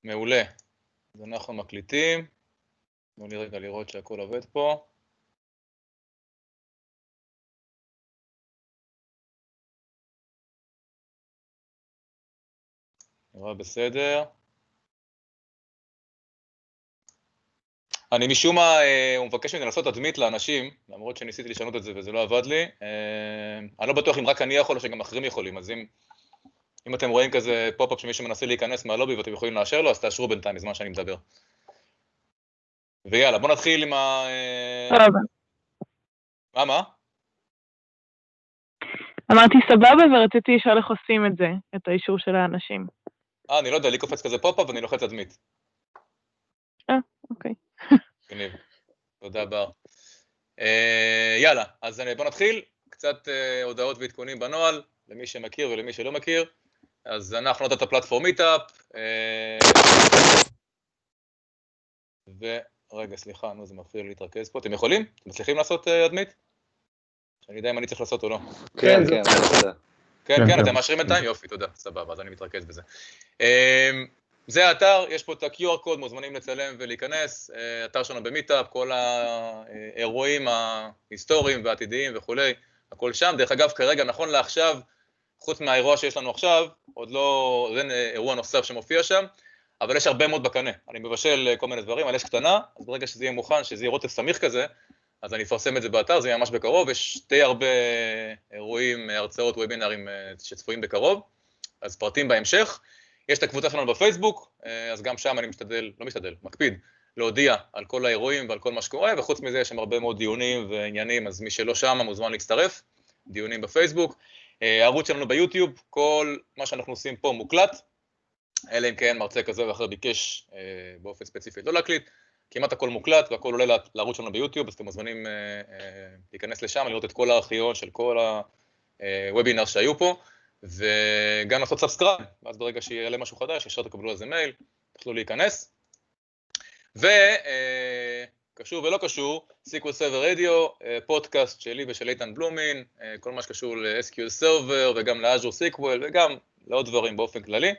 מעולה. אז אנחנו מקליטים. תנו לי רגע לראות שהכל עובד פה. נראה בסדר. אני משום מה, הוא מבקש ממני לעשות תדמית לאנשים, למרות שניסיתי לשנות את זה וזה לא עבד לי. אני לא בטוח אם רק אני יכול או שגם אחרים יכולים, אז אם אתם רואים כזה פופ-אפ שמישהו מנסה להיכנס מהלובי ואתם יכולים לאשר לו, אז תאשרו בינתיים בזמן שאני מדבר. ויאללה, בוא נתחיל עם מה? אמרתי סבבה ורציתי לשאול איך עושים את זה, את האישור של האנשים. אני לא יודע, לי קופץ כזה פופ-אפ ואני לוחץ תדמית. אוקיי. גניב. תודה בר. יאללה, אז בוא נתחיל. קצת הודעות ועדכונים בנוהל, למי שמכיר ולמי שלא מכיר. אז אנחנו נותן את הפלטפורם מיטאפ. ורגע, סליחה, זה מפריע לי להתרכז פה. אתם יכולים? אתם מצליחים לעשות אדמית? שאני יודע אם אני צריך לעשות או לא. כן, אתם מאשרים בינתיים? יופי, תודה, סבבה, אז אני מתרכז בזה. זה האתר, יש פה את ה-QR קוד, מוזמנים לצלם ולהיכנס, אתר שלנו במיטאפ, כל האירועים ההיסטוריים והעתידיים וכולי, הכל שם. דרך אגב, כרגע, נכון לעכשיו, חוץ מהאירוע שיש לנו עכשיו, עוד לא, זה אירוע נוסף שמופיע שם, אבל יש הרבה מאוד בקנה. אני מבשל כל מיני דברים, על אש קטנה, אז ברגע שזה יהיה מוכן, שזה יהיה רוטב סמיך כזה, אז אני אפרסם את זה באתר, זה יהיה ממש בקרוב, יש די הרבה אירועים, הרצאות, וובינרים שצפויים בקרוב, אז פרטים בהמשך. יש את הקבוצה שלנו בפייסבוק, אז גם שם אני מקפיד, להודיע על כל האירועים ועל כל מה שקורה, וחוץ מזה יש שם הרבה מאוד דיונים ועניינים, אז מי שלא שם מוזמן להצטרף, דיונים בפייסבוק. הערוץ שלנו ביוטיוב, כל מה שאנחנו עושים פה מוקלט, אלא אם כן מרצה כזה ואחר ביקש באופן ספציפי לא להקליט, כמעט הכל מוקלט והכל עולה לערוץ שלנו ביוטיוב, אז אתם מוזמנים להיכנס לשם, לראות את כל הארכיון של כל הוובינר שהיו פה, וגם לעשות סאבסקרייב, ואז ברגע שיעלה משהו חדש, ישר תקבלו על זה מייל, תוכלו להיכנס. וקשור ולא קשור, SQL Server Radio, פודקאסט שלי ושל איתן בלומין, כל מה שקשור ל-SQL Server וגם ל-Azure SQL וגם לעוד דברים באופן כללי.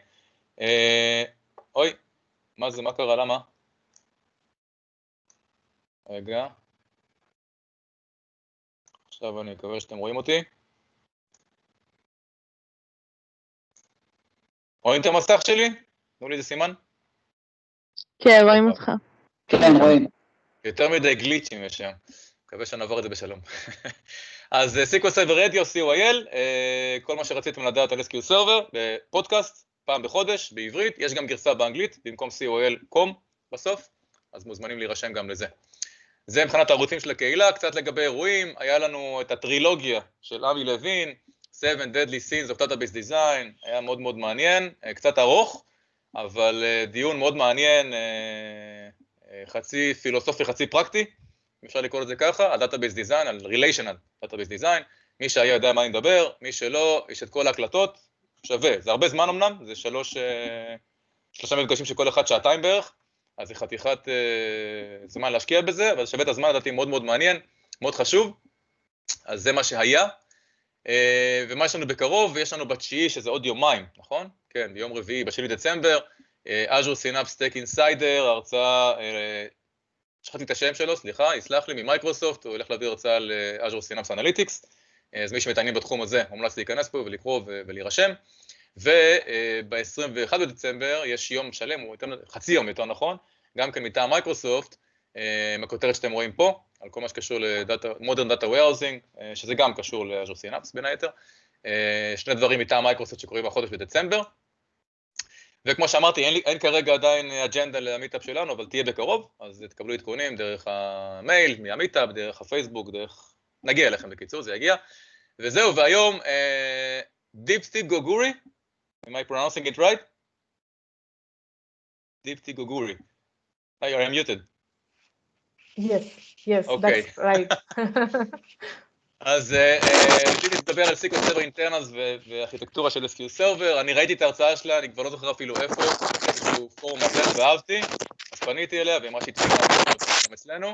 אוי, מה זה, מה קרה, למה? רגע. עכשיו אני מקווה שאתם רואים אותי. רואים את המסך שלי? תנו לי איזה סימן. כן, רואים אותך. כן, רואים. יותר מדי גליצ'ים יש שם. מקווה שנעבור את זה בשלום. אז SQL Server Radio, COIL, כל מה שרציתם לדעת על SQL Server, בפודקאסט, פעם בחודש, בעברית, יש גם גרסה באנגלית, במקום COIL.com בסוף, אז מוזמנים להירשם גם לזה. זה מבחינת הערוצים של הקהילה, קצת לגבי אירועים, היה לנו את הטרילוגיה של אבי לוין, 7 Deadly Sins of Database Design, היה מאוד מאוד מעניין, קצת ארוך, אבל דיון מאוד מעניין, חצי פילוסופי, חצי פרקטי, אפשר לקרוא את זה ככה, על Database Design, על Relational Database Design, מי שהיה יודע מה אני מדבר, מי שלא, יש את כל ההקלטות, שווה, זה הרבה זמן אמנם, זה שלושה מפגשים שכל אחד שעתיים בערך, אז זה חתיכת זמן להשקיע בזה, אבל שווה את הזמן, לדעתי מאוד מאוד מעניין, מאוד חשוב, אז זה מה שהיה, ומה יש לנו בקרוב, ויש לנו בתשיעי, שזה עוד יומיים, נכון? כן, ביום רביעי, ב2 דצמבר, Azure Synapse Tech Insider, הרצאה, שכחתי את השם שלו, סליחה, יסלח לי, ממייקרוסופט, הוא הולך להביא הרצאה על Azure Synapse Analytics, אז מי שמתעניין בתחום הזה, מומלץ להיכנס פה ולקרוא ולהירשם, וב-21 בדצמבר יש יום שלם, או חצי יום יותר נכון, גם כן מטעם מייקרוסופט, הכותרת שאתם רואים פה, על כל מה שקשור ל-Modern Data Warehousing, שזה גם קשור ל-Azure Synapse בין היתר, שני דברים מטעם מייקרוסופט שקורים בחודש בדצמבר, וכמו שאמרתי, אין כרגע עדיין אג'נדה למיטאפ שלנו, אבל תהיה בקרוב, אז תקבלו עדכונים דרך המייל, מהמיטאפ, דרך הפייסבוק, נגיע אליכם בקיצור, זה יגיע, וזהו, והיום, Deepti Goguri, am I pronouncing it right? Deepti Goguri. Hi, you're muted. Yes, Okay. that's right. אז רציתי לדבר על SQL Server Internals והארכיטקטורה של SQL Server, אני ראיתי את ההרצאה שלה, אני כבר לא זוכר אפילו איפה, איזשהו פורום אחר ואהבתי, אז פניתי אליה ואמרה שהיא צריכה גם אצלנו,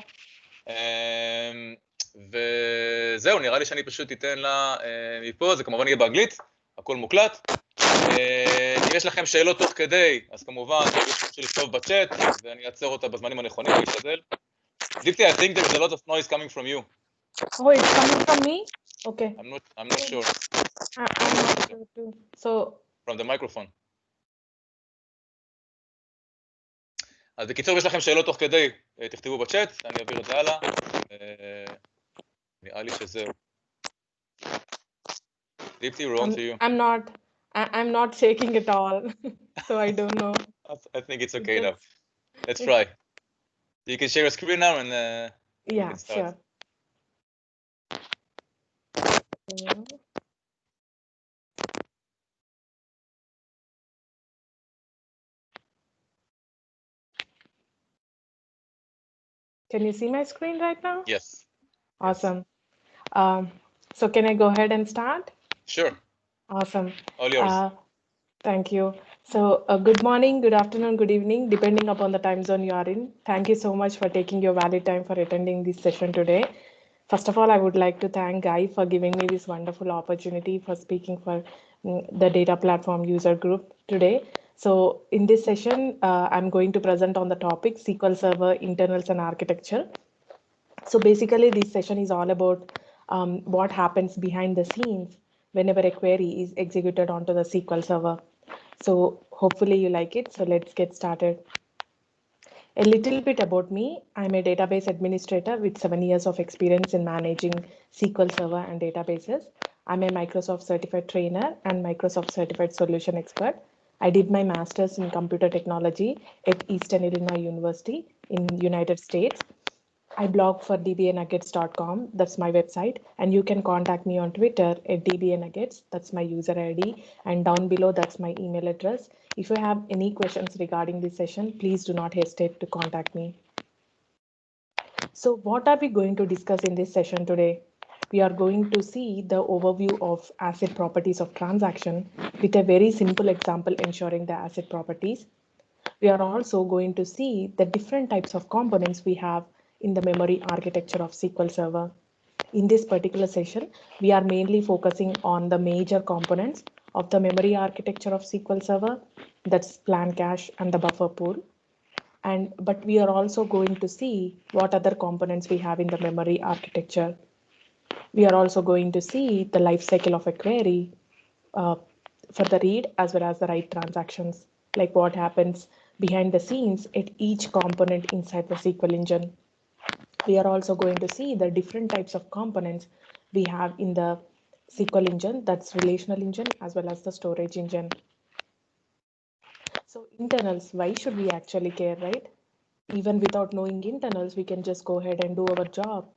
וזהו, נראה לי שאני פשוט אתן לה מפה, זה כמובן יהיה באנגלית, הכל מוקלט, אם יש לכם שאלות תוך כדי, אז כמובן, תרשו לכתוב בצ'אט, ואני אעצור אותה בזמנים הנכונים, אני אשתדל. דיפטי, I think there's a lot of noise coming from you. Oh, it's coming from me? Okay. I'm not sure. I'm not sure too. So, From the microphone. אז בקיצור, יש לכם שאלות תוך כדי, תכתבו בצ'אט, אני אעביר את זה הלאה. נראה לי שזהו. דיפטי, we're on to you. I'm not shaking at all. So I don't know. I think it's okay now. Let's try. You can share a screen now and yeah, sure. Can you see my screen right now? Yes. Awesome. So can I go ahead and start? Sure. Awesome. All yours. Thank you. So good morning, good afternoon, good evening, depending upon the time zone you are in. Thank you so much for taking your valued time for attending this session today. First of all, I would like to thank Guy for giving me this wonderful opportunity for speaking for the data platform user group today. So in this session, I'm going to present on the topic SQL Server internals and architecture. So basically, this session is all about what happens behind the scenes whenever a query is executed onto the SQL Server. So hopefully you like it. So let's get started. A little bit about me. I'm a database administrator with 7 years of experience in managing SQL Server and databases. I'm a Microsoft certified trainer and Microsoft certified solution expert. I did my master's in computer technology at Eastern Illinois University in United States. I blog for dbanuggets.com. That's my website. And you can contact me on Twitter at dbanuggets. That's my user ID. And down below, that's my email address. If you have any questions regarding this session, please do not hesitate to contact me. So what are we going to discuss in this session today? We are going to see the overview of asset properties of transaction with a very simple example ensuring the asset properties. We are also going to see the different types of components we have in the memory architecture of SQL Server. In this particular session, we are mainly focusing on the major components of the memory architecture of SQL Server, that's plan cache and the buffer pool. But we are also going to see what other components we have in the memory architecture. We are also going to see the life cycle of a query for the read as well as the write transactions, like what happens behind the scenes at each component inside the SQL engine. We are also going to see the different types of components we have in the SQL engine, that's relational engine as well as the storage engine. So internals, why should we actually care, right? Even without knowing internals, we can just go ahead and do our job.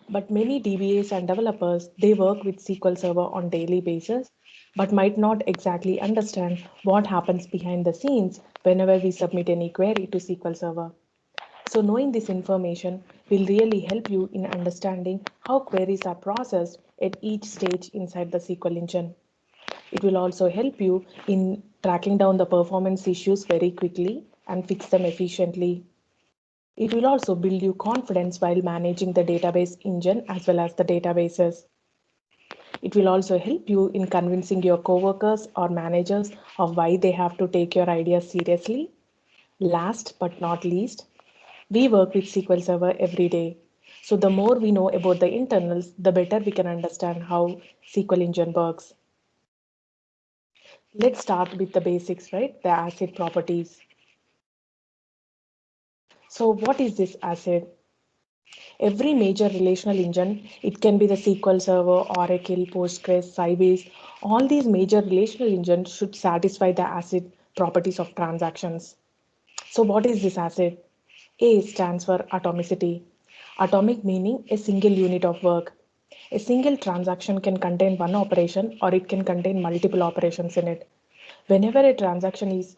But many DBAs and developers, they work with SQL Server on daily basis, but might not exactly understand what happens behind the scenes whenever we submit any query to SQL Server. So knowing this information will really help you in understanding how queries are processed at each stage inside the SQL engine. It will also help you in tracking down the performance issues very quickly and fix them efficiently. It will also build you confidence while managing the database engine as well as the databases. It will also help you in convincing your coworkers or managers of why they have to take your ideas seriously. Last but not least, we work with SQL Server every day. So the more we know about the internals, the better we can understand how SQL engine works. Let's start with the basics, right? The asset properties. So what is this asset? Every major relational engine, it can be the SQL Server, Oracle, Postgres, Sybase, all these major relational engines should satisfy the asset properties of transactions. So what is this asset? A stands for atomicity. Atomic meaning a single unit of work. A single transaction can contain one operation or it can contain multiple operations in it. Whenever a transaction is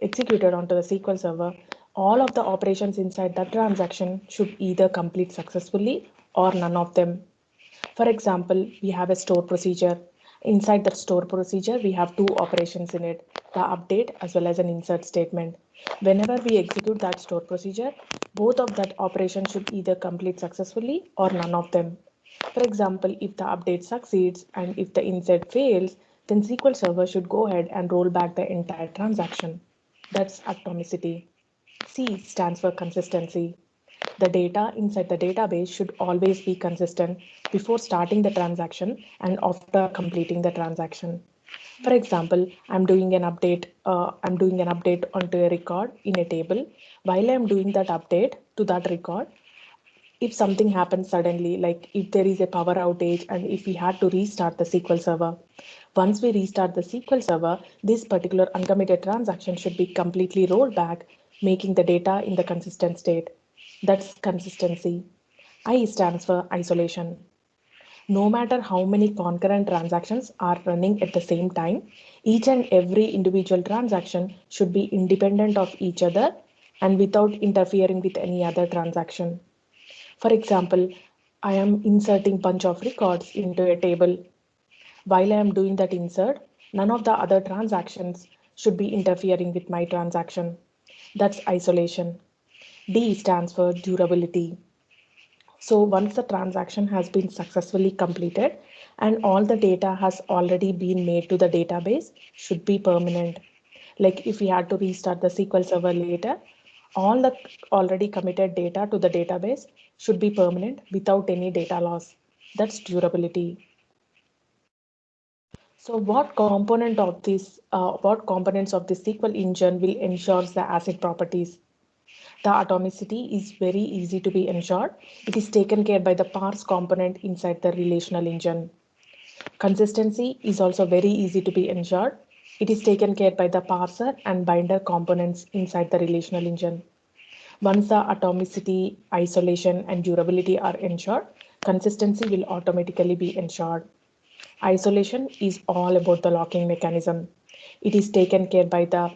executed onto the SQL Server, all of the operations inside that transaction should either complete successfully or none of them. For example, we have a store procedure. Inside that store procedure, we have two operations in it, the update as well as an insert statement. Whenever we execute that store procedure, both of that operations should either complete successfully or none of them. For example, if the update succeeds and if the insert fails, then SQL Server should go ahead and roll back the entire transaction. That's atomicity. C stands for consistency. The data inside the database should always be consistent before starting the transaction and after completing the transaction. For example, I'm doing an update onto a record in a table. While I'm doing that update to that record, if something happens suddenly, like if there is a power outage and if we had to restart the SQL Server, once we restart the SQL Server, this particular uncommitted transaction should be completely rolled back, making the data in the consistent state. That's consistency. I stands for isolation. No matter how many concurrent transactions are running at the same time, each and every individual transaction should be independent of each other and without interfering with any other transaction. For example, I am inserting bunch of records into a table. While I am doing that insert, none of the other transactions should be interfering with my transaction. That's isolation. D stands for durability. So once the transaction has been successfully completed and all the data has already been made to the database should be permanent. Like if we had to restart the SQL Server later, all the already committed data to the database should be permanent without any data loss. That's durability. So what components of this SQL engine will ensure the asset properties? The atomicity is very easy to be ensured. It is taken care by the parse component inside the relational engine. Consistency is also very easy to be ensured. It is taken care by the parser and binder components inside the relational engine. Once the atomicity, isolation, and durability are ensured, consistency will automatically be ensured. Isolation is all about the locking mechanism. It is taken care by the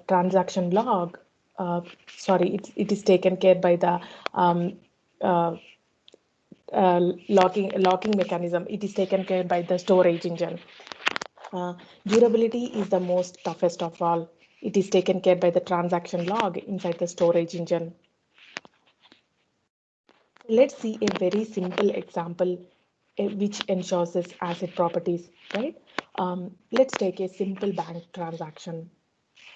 transaction log. It is taken care by the um, uh, locking mechanism. It is taken care by the storage engine. Uh, Durability is the most toughest of all. It is taken care by the transaction log inside the storage engine. Let's see a very simple example which ensures this asset properties, right? Let's take a simple bank transaction.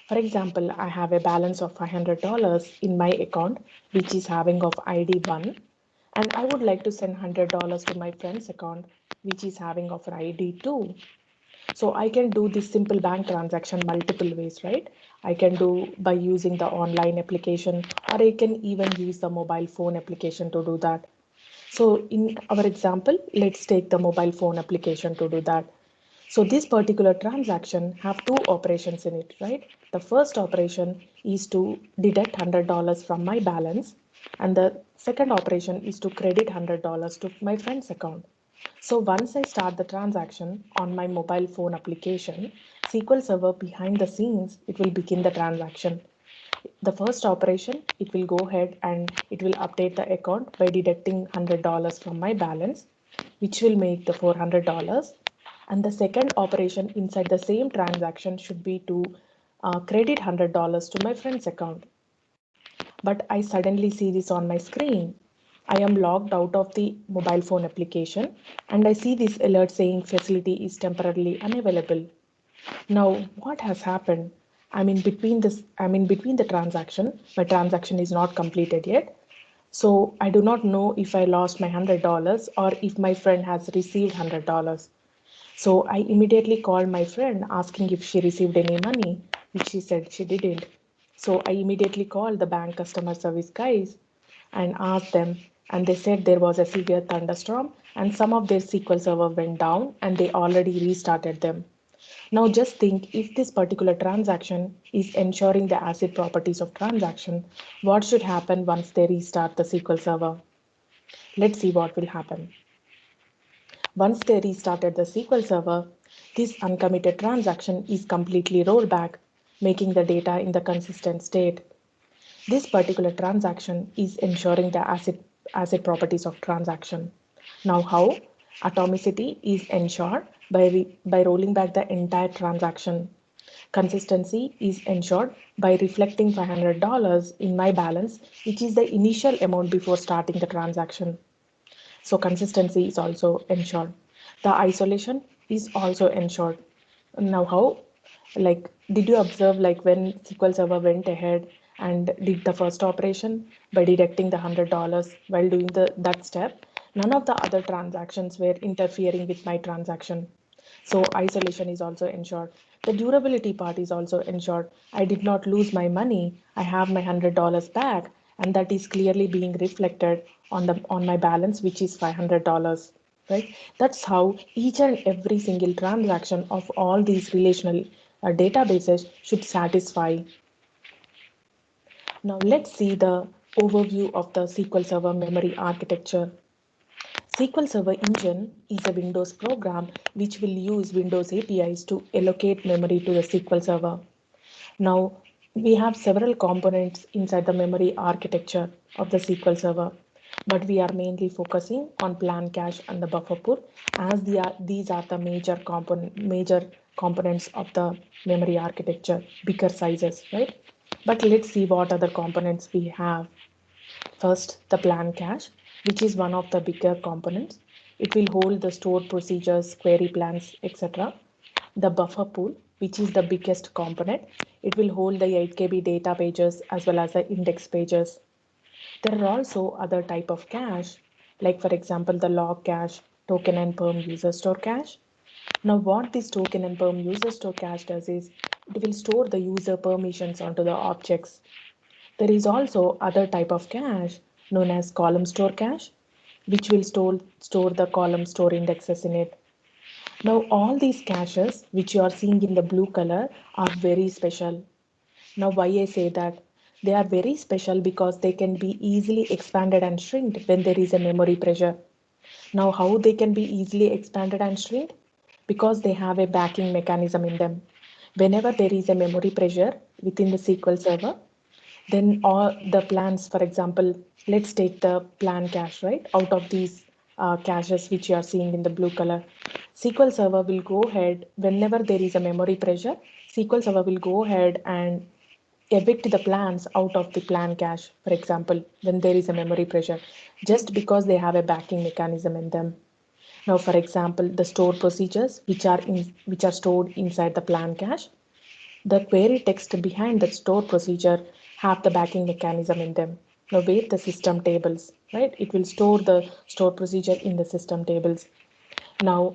For example, I have a balance of $500 in my account, which is having of ID 1, and I would like to send $100 to my friend's account, which is having of ID 2. So I can do this simple bank transaction multiple ways, right? I can do by using the online application, or I can even use the mobile phone application to do that. So in our example, let's take the mobile phone application to do that. So this particular transaction have two operations in it, right? The first operation is to deduct $100 from my balance, and the second operation is to credit $100 to my friend's account. So once I start the transaction on my mobile phone application, SQL Server behind the scenes, it will begin the transaction. The first operation, it will go ahead and it will update the account by deducting $100 from my balance, which will make the $400. And the second operation inside the same transaction should be to credit $100 to my friend's account. But I suddenly see this on my screen. I am logged out of the mobile phone application and I see this alert saying facility is temporarily unavailable. Now, what has happened? I'm in between the transaction. My transaction is not completed yet. So I do not know if I lost my $100 or if my friend has received $100. So I immediately called my friend asking if she received any money, which she said she didn't. So I immediately called the bank customer service guys and asked them, and they said there was a severe thunderstorm and some of their SQL server went down and they already restarted them. Now just think, if this particular transaction is ensuring the ACID properties of transaction, what should happen once they restart the SQL server? Let's see what will happen. Once they restarted the SQL Server, this uncommitted transaction is completely rolled back, making the data in the consistent state. This particular transaction is ensuring the asset properties of transaction. Now how? Atomicity is ensured by rolling back the entire transaction. Consistency is ensured by reflecting $500 in my balance, which is the initial amount before starting the transaction. So consistency is also ensured. The isolation is also ensured. Now did you observe like when SQL Server went ahead and did the first operation by deducting the $100 while doing that step? None of the other transactions were interfering with my transaction. So isolation is also ensured. The durability part is also ensured. I did not lose my money. I have my $100 back, and that is clearly being reflected on my balance, which is $500. Right? That's how each and every single transaction of all these relational databases should satisfy. Now let's see the overview of the SQL Server memory architecture. SQL Server Engine is a Windows program which will use Windows APIs to allocate memory to the SQL Server. Now, we have several components inside the memory architecture of the SQL Server, but we are mainly focusing on plan cache and the buffer pool as these are the major components of the memory architecture, bigger sizes, right? But let's see what other components we have. First, the plan cache, which is one of the bigger components. It will hold the stored procedures, query plans, etc. The buffer pool, which is the biggest component. It will hold the 8 KB data pages as well as the index pages. There are also other type of cache, like for example, the log cache, token and perm user store cache. Now what this token and perm user store cache does is it will store the user permissions onto the objects. There is also other type of cache known as column store cache, which will store the column store indexes in it. Now all these caches which you are seeing in the blue color are very special. Now why I say that? They are very special because they can be easily expanded and shrinked when there is a memory pressure. Now how they can be easily expanded and shrinked? Because they have a backing mechanism in them. Whenever there is a memory pressure within the SQL Server, then all the plans, for example, let's take the plan cache, right? Out of these caches which you are seeing in the blue color, SQL Server will go ahead whenever there is a memory pressure. SQL Server will go ahead and evict the plans out of the plan cache, for example, when there is a memory pressure, just because they have a backing mechanism in them. Now, for example, the store procedures which are stored inside the plan cache, the query text behind the store procedure have the backing mechanism in them. Now wait the system tables, right? It will store the store procedure in the system tables. Now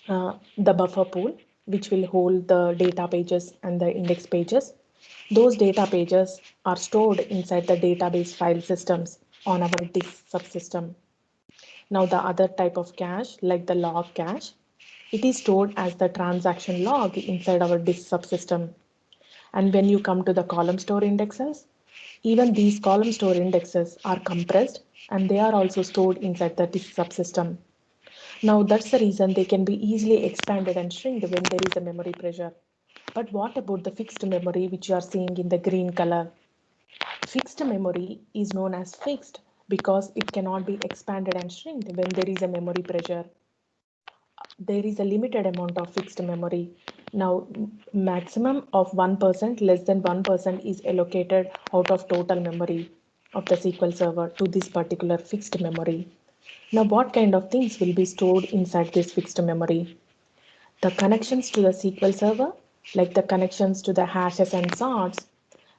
the buffer pool, which will hold the data pages and the index pages. Those data pages are stored inside the database file systems on our disk subsystem. Now the other type of cache, like the log cache, it is stored as the transaction log inside our disk subsystem. And when you come to the column store indexes, even these column store indexes are compressed and they are also stored inside the disk subsystem. Now that's the reason they can be easily expanded and shrunk when there is a memory pressure. But what about the fixed memory which you are seeing in the green color? Fixed memory is known as fixed because it cannot be expanded and shrunk when there is a memory pressure. There is a limited amount of fixed memory. Now, maximum of 1%, less than 1% is allocated out of total memory of the SQL Server to this particular fixed memory. Now, what kind of things will be stored inside this fixed memory? The connections to the SQL Server, like the connections to the hashes and sorts,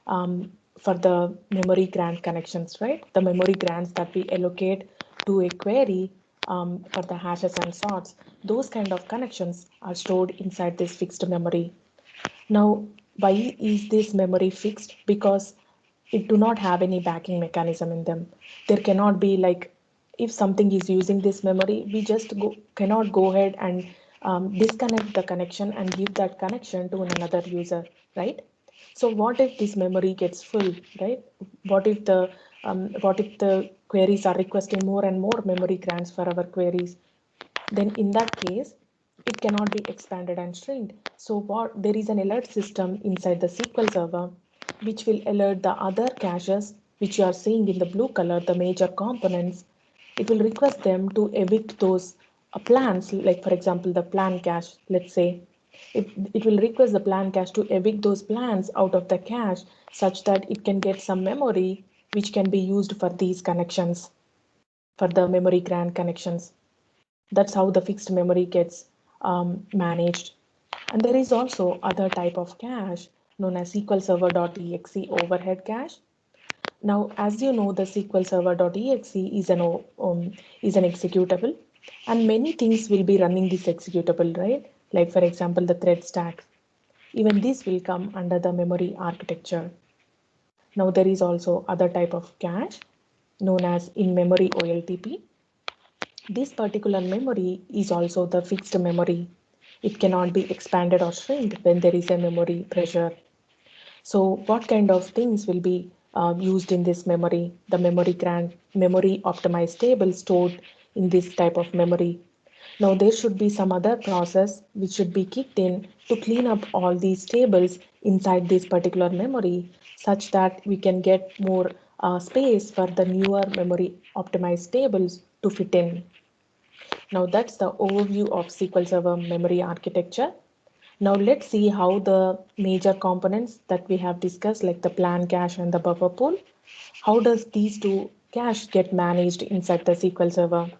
for the memory grant connections, right? The memory grants that we allocate to a query for the hashes and sorts, those kind of connections are stored inside this fixed memory. Now, why is this memory fixed? Because it do not have any backing mechanism in them. There cannot be like, if something is using this memory, we just cannot go ahead and disconnect the connection and give that connection to another user, right? So what if this memory gets full, right? What if the queries are requesting more and more memory grants for our queries? Then in that case, it cannot be expanded and shrinked. So what there is an alert system inside the SQL Server which will alert the other caches which you are seeing in the blue color, the major components. It will request them to evict those plans, like for example the plan cache, let's say. It will request the plan cache to evict those plans out of the cache such that it can get some memory which can be used for these connections, for the memory grant connections. That's how the fixed memory gets managed. And there is also other type of cache known as SQL Server.exe overhead cache. Now, as you know, the SQL Server.exe is an executable, and many things will be running this executable, right? Like for example, the thread stack. Even this will come under the memory architecture. Now, there is also other type of cache known as in-memory OLTP. This particular memory is also the fixed memory. It cannot be expanded or shrink when there is a memory pressure. So what kind of things will be used in this memory? The memory optimized table stored in this type of memory. Now there should be some other process which should be kicked in to clean up all these tables inside this particular memory such that we can get more space for the newer memory optimized tables to fit in. Now that's the overview of SQL Server memory architecture. Now let's see how the major components that we have discussed, like the plan cache and the buffer pool, how does these two cache get managed inside the SQL Server?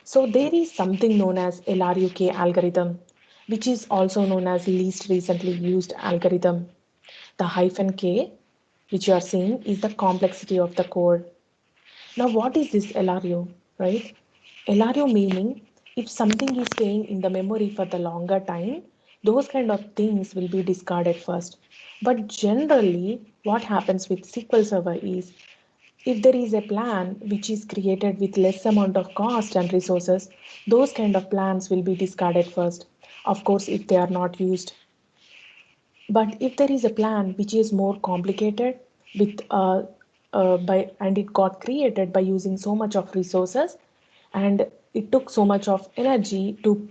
So there is something known as LRUK algorithm, which is also known as least recently used algorithm. The hyphen K, which you are seeing, is the complexity of the code. Now, what is this LRU, right? LRU meaning if something is staying in the memory for the longer time, those kind of things will be discarded first. But generally, what happens with SQL Server is if there is a plan which is created with less amount of cost and resources, those kind of plans will be discarded first. Of course, if they are not used. But if there is a plan which is more complicated with by and it got created by using so much of resources and it took so much of energy to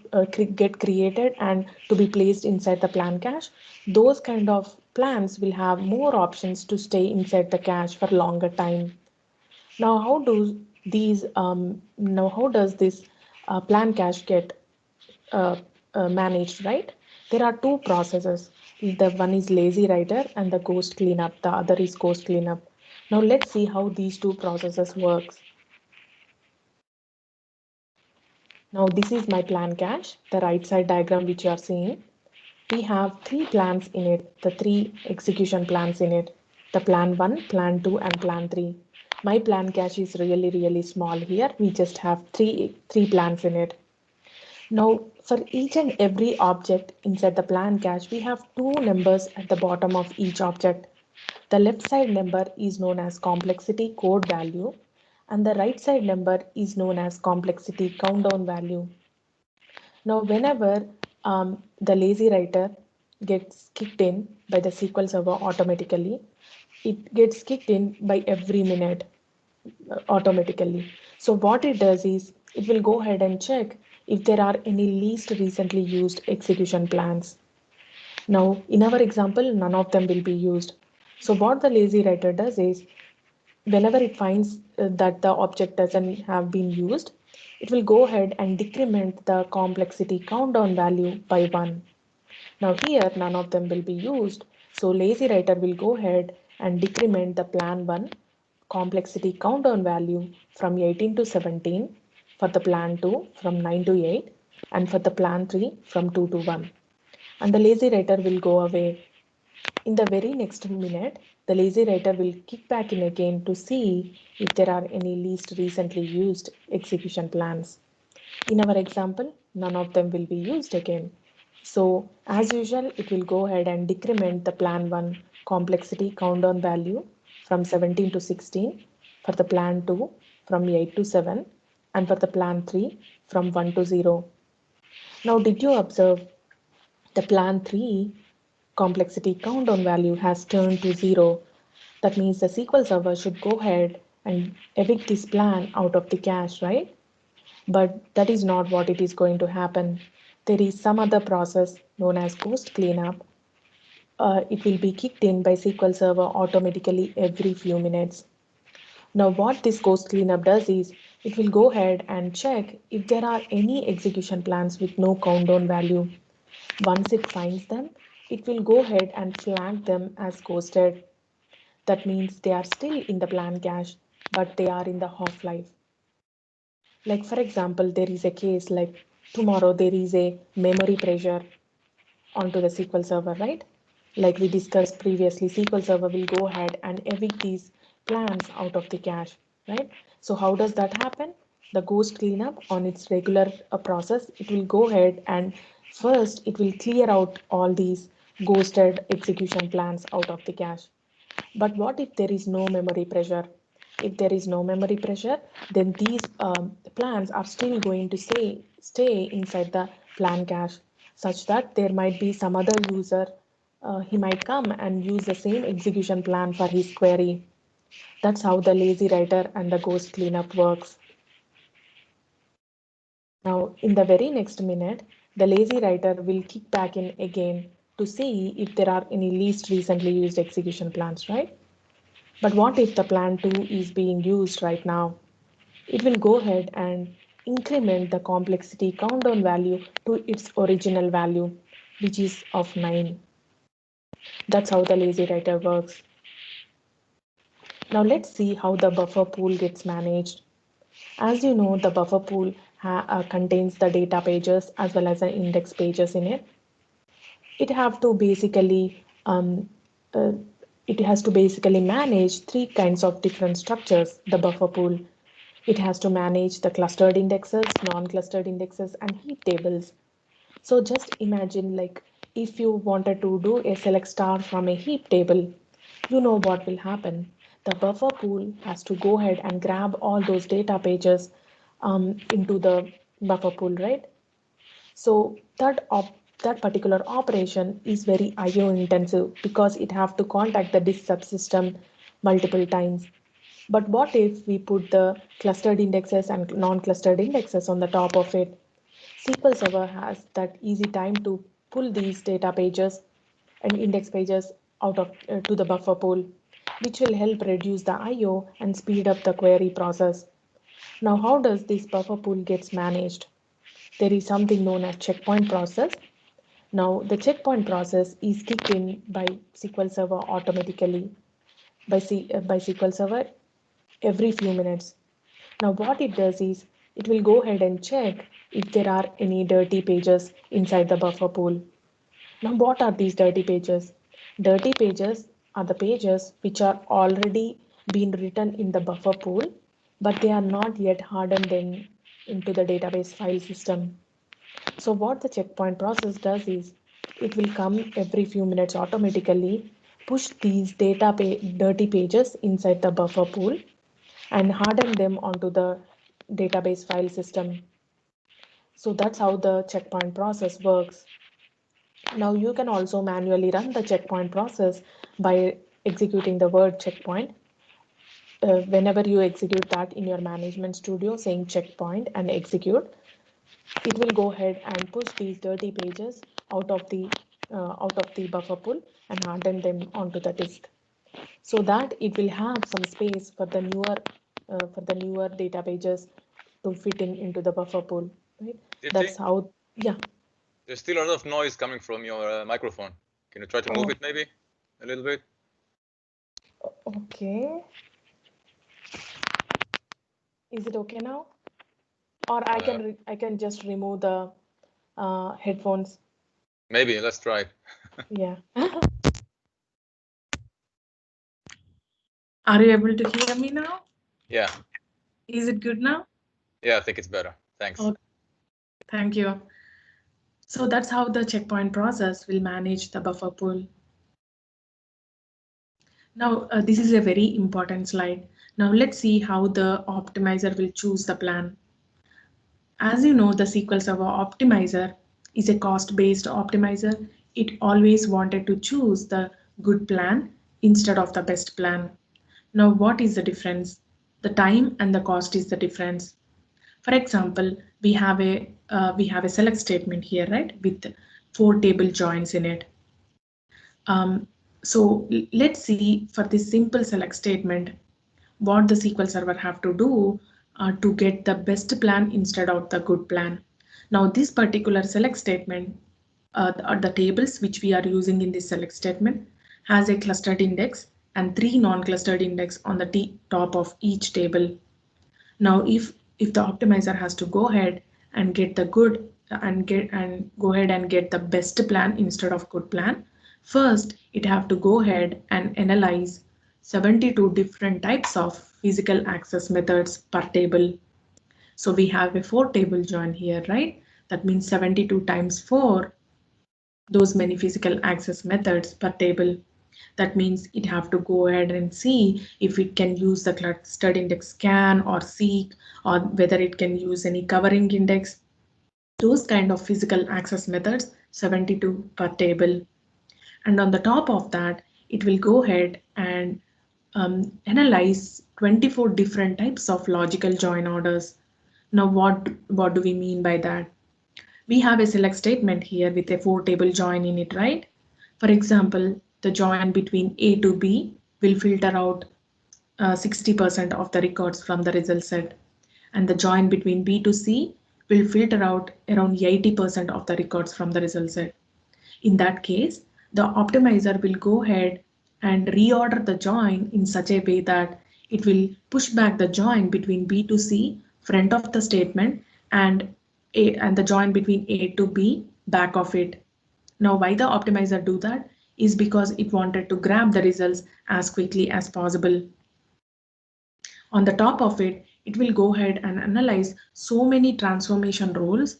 get created and to be placed inside the plan cache, those kind of plans will have more options to stay inside the cache for longer time. Now, how does this plan cache get uh, managed, right? There are two processes. The one is lazy writer and the ghost cleanup. The other is ghost cleanup. Now let's see how these two processes works. Now this is my plan cache, the right side diagram which you are seeing. We have three plans in it, the three execution plans in it. The plan 1, plan 2 and plan 3. My plan cache is really small here. We just have three plans in it. Now, for each and every object inside the plan cache, we have two numbers at the bottom of each object. The left side number is known as complexity code value, and the right side number is known as complexity countdown value. Now, whenever the lazy writer gets kicked in by the SQL Server automatically, it gets kicked in by every minute automatically. So what it does is it will go ahead and check if there are any least recently used execution plans. Now, in our example, none of them will be used. So what the lazy writer does is whenever it finds that the object doesn't have been used, it will go ahead and decrement the complexity countdown value by 1. Now here none of them will be used, so lazy writer will go ahead and decrement the plan 1 complexity countdown value from 18 to 17, for the plan 2 from 9 to 8, and for the plan 3 from 2 to 1. And the lazy writer will go away. In the very next minute, the lazy writer will kick back in again to see if there are any least recently used execution plans. In our example, none of them will be used again. So as usual, it will go ahead and decrement the plan 1 complexity countdown value from 17 to 16, for the plan 2 from 8 to 7, and for the plan 3 from 1 to 0. Now did you observe the plan 3 complexity countdown value has turned to 0? That means the SQL Server should go ahead and evict this plan out of the cache, right? But that is not what it is going to happen. There is some other process known as ghost cleanup. It will be kicked in by SQL Server automatically every few minutes. Now what this ghost cleanup does is it will go ahead and check if there are any execution plans with no countdown value. Once it finds them, it will go ahead and flag them as ghosted. That means they are still in the plan cache, but they are in the half life. Like for example, there is a case like tomorrow there is a memory pressure onto the SQL Server, right? Like we discussed previously, SQL Server will go ahead and evict these plans out of the cache, right? So how does that happen? The ghost cleanup on its regular process, it will go ahead and first it will clear out all these ghosted execution plans out of the cache. But what if there is no memory pressure? If there is no memory pressure, then these plans are still going to stay inside the plan cache, such that there might be some other user, he might come and use the same execution plan for his query. That's how the lazy writer and the ghost cleanup works. Now, in the very next minute, the lazy writer will kick back in again to see if there are any least recently used execution plans, right? But what if the plan 2 is being used right now? It will go ahead and increment the complexity countdown value to its original value, which is of 9. That's how the lazy writer works. Now let's see how the buffer pool gets managed. As you know, the buffer pool contains the data pages as well as the index pages in it. It have to basically uh, it has to basically manage three kinds of different structures. The buffer pool, it has to manage the clustered indexes, non-clustered indexes, and heap tables. So just imagine, like, if you wanted to do a select star from a heap table, you know what will happen. The buffer pool has to go ahead and grab all those data pages into the buffer pool, right? So that particular operation is very IO intensive because it have to contact the disk subsystem multiple times. But what if we put the clustered indexes and non-clustered indexes on the top of it? SQL Server has that easy time to pull these data pages and index pages out of to the buffer pool, which will help reduce the IO and speed up the query process. Now, how does this buffer pool gets managed? There is something known as checkpoint process. Now, the checkpoint process is kicked in by SQL Server automatically by SQL Server every few minutes. Now, what it does is it will go ahead and check if there are any dirty pages inside the buffer pool. Now, what are these dirty pages? Dirty pages are the pages which are already been written in the buffer pool, but they are not yet hardened into the database file system. So what the checkpoint process does is it will come every few minutes automatically, push these dirty pages inside the buffer pool and harden them onto the database file system. So that's how the checkpoint process works. Now you can also manually run the checkpoint process by executing the word checkpoint. Whenever you execute that in your management studio saying checkpoint and execute, it will go ahead and push these dirty pages out of the buffer pool and harden them onto the disk, so that it will have some space for the newer data pages to fit into the buffer pool. Right? That's how. Yeah. There's still a lot of noise coming from your microphone. Can you try to move it maybe a little bit? Okay. Is it okay now? Or I can just remove the headphones. Maybe, let's try it. Yeah. Are you able to hear me now? Yeah. Is it good now? Yeah, I think it's better. Thanks. Okay. Thank you. So that's how the checkpoint process will manage the buffer pool. Now, this is a very important slide. Now let's see how the optimizer will choose the plan. As you know, the SQL Server optimizer is a cost-based optimizer. It always wanted to choose the good plan instead of the best plan. Now, what is the difference? The time and the cost is the difference. For example, we have a select statement here, right, with 4 table joins in it. So let's see for this simple select statement what the SQL Server have to do to get the best plan instead of the good plan. Now this particular select statement, the tables which we are using in this select statement has a clustered index and 3 non-clustered index on the top of each table. Now if the optimizer has to go ahead and get the good go ahead and get the best plan instead of good plan, first it have to go ahead and analyze 72 different types of physical access methods per table. So we have a 4-table join here, right? That means 72 times 4, those many physical access methods per table. That means it have to go ahead and see if it can use the clustered index scan or seek, or whether it can use any covering index. Those kind of physical access methods, 72 per table. And on the top of that, it will go ahead and analyze 24 different types of logical join orders. Now, what do we mean by that? We have a select statement here with a 4-table join in it, right? For example, the join between A to B will filter out 60% of the records from the result set, and the join between B to C will filter out around 80% of the records from the result set. In that case, the optimizer will go ahead and reorder the join in such a way that it will push back the join between B to C front of the statement, and the join between A to B back of it. Now, why the optimizer do that is because it wanted to grab the results as quickly as possible. On the top of it, it will go ahead and analyze so many transformation rules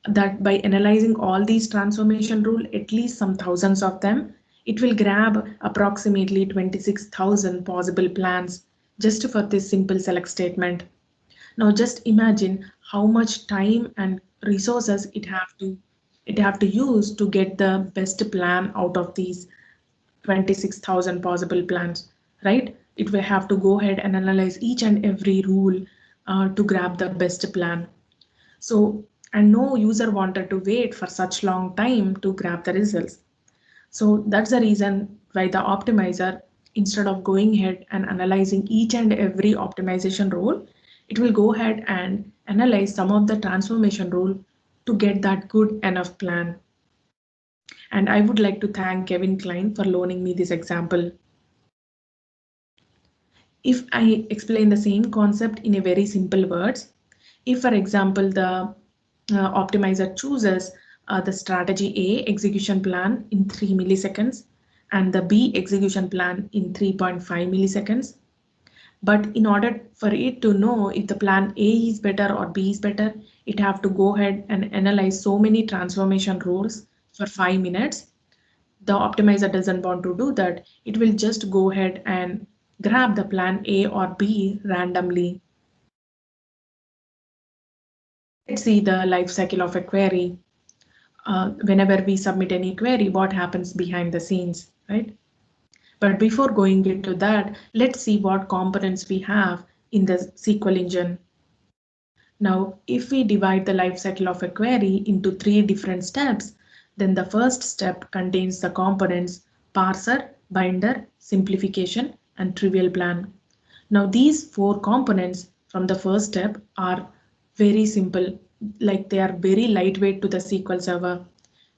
that by analyzing all these transformation rules, at least some thousands of them, it will grab approximately 26,000 possible plans just for this simple select statement. Now just imagine how much time and resources it have to use to get the best plan out of these 26,000 possible plans, right? It will have to go ahead and analyze each and every rule to grab the best plan. So, and no user wanted to wait for such long time to grab the results. So that's the reason why the optimizer, instead of going ahead and analyzing each and every optimization rule, it will go ahead and analyze some of the transformation rule to get that good enough plan. And I would like to thank Kevin Klein for loaning me this example. If I explain the same concept in a very simple words, if for example the optimizer chooses the strategy A execution plan in 3 milliseconds and the B execution plan in 3.5 milliseconds, but in order for it to know if the plan A is better or B is better, it have to go ahead and analyze so many transformation rules for 5 minutes. The optimizer doesn't want to do that. It will just go ahead and grab the plan A or B randomly. Let's see the life cycle of a query. Whenever we submit any query, what happens behind the scenes, right? But before going into that, let's see what components we have in the SQL engine. Now, if we divide the life cycle of a query into 3 different steps, then the first step contains the components parser, binder, simplification, and trivial plan. Now, these 4 components from the first step are very simple, like they are very lightweight to the SQL Server.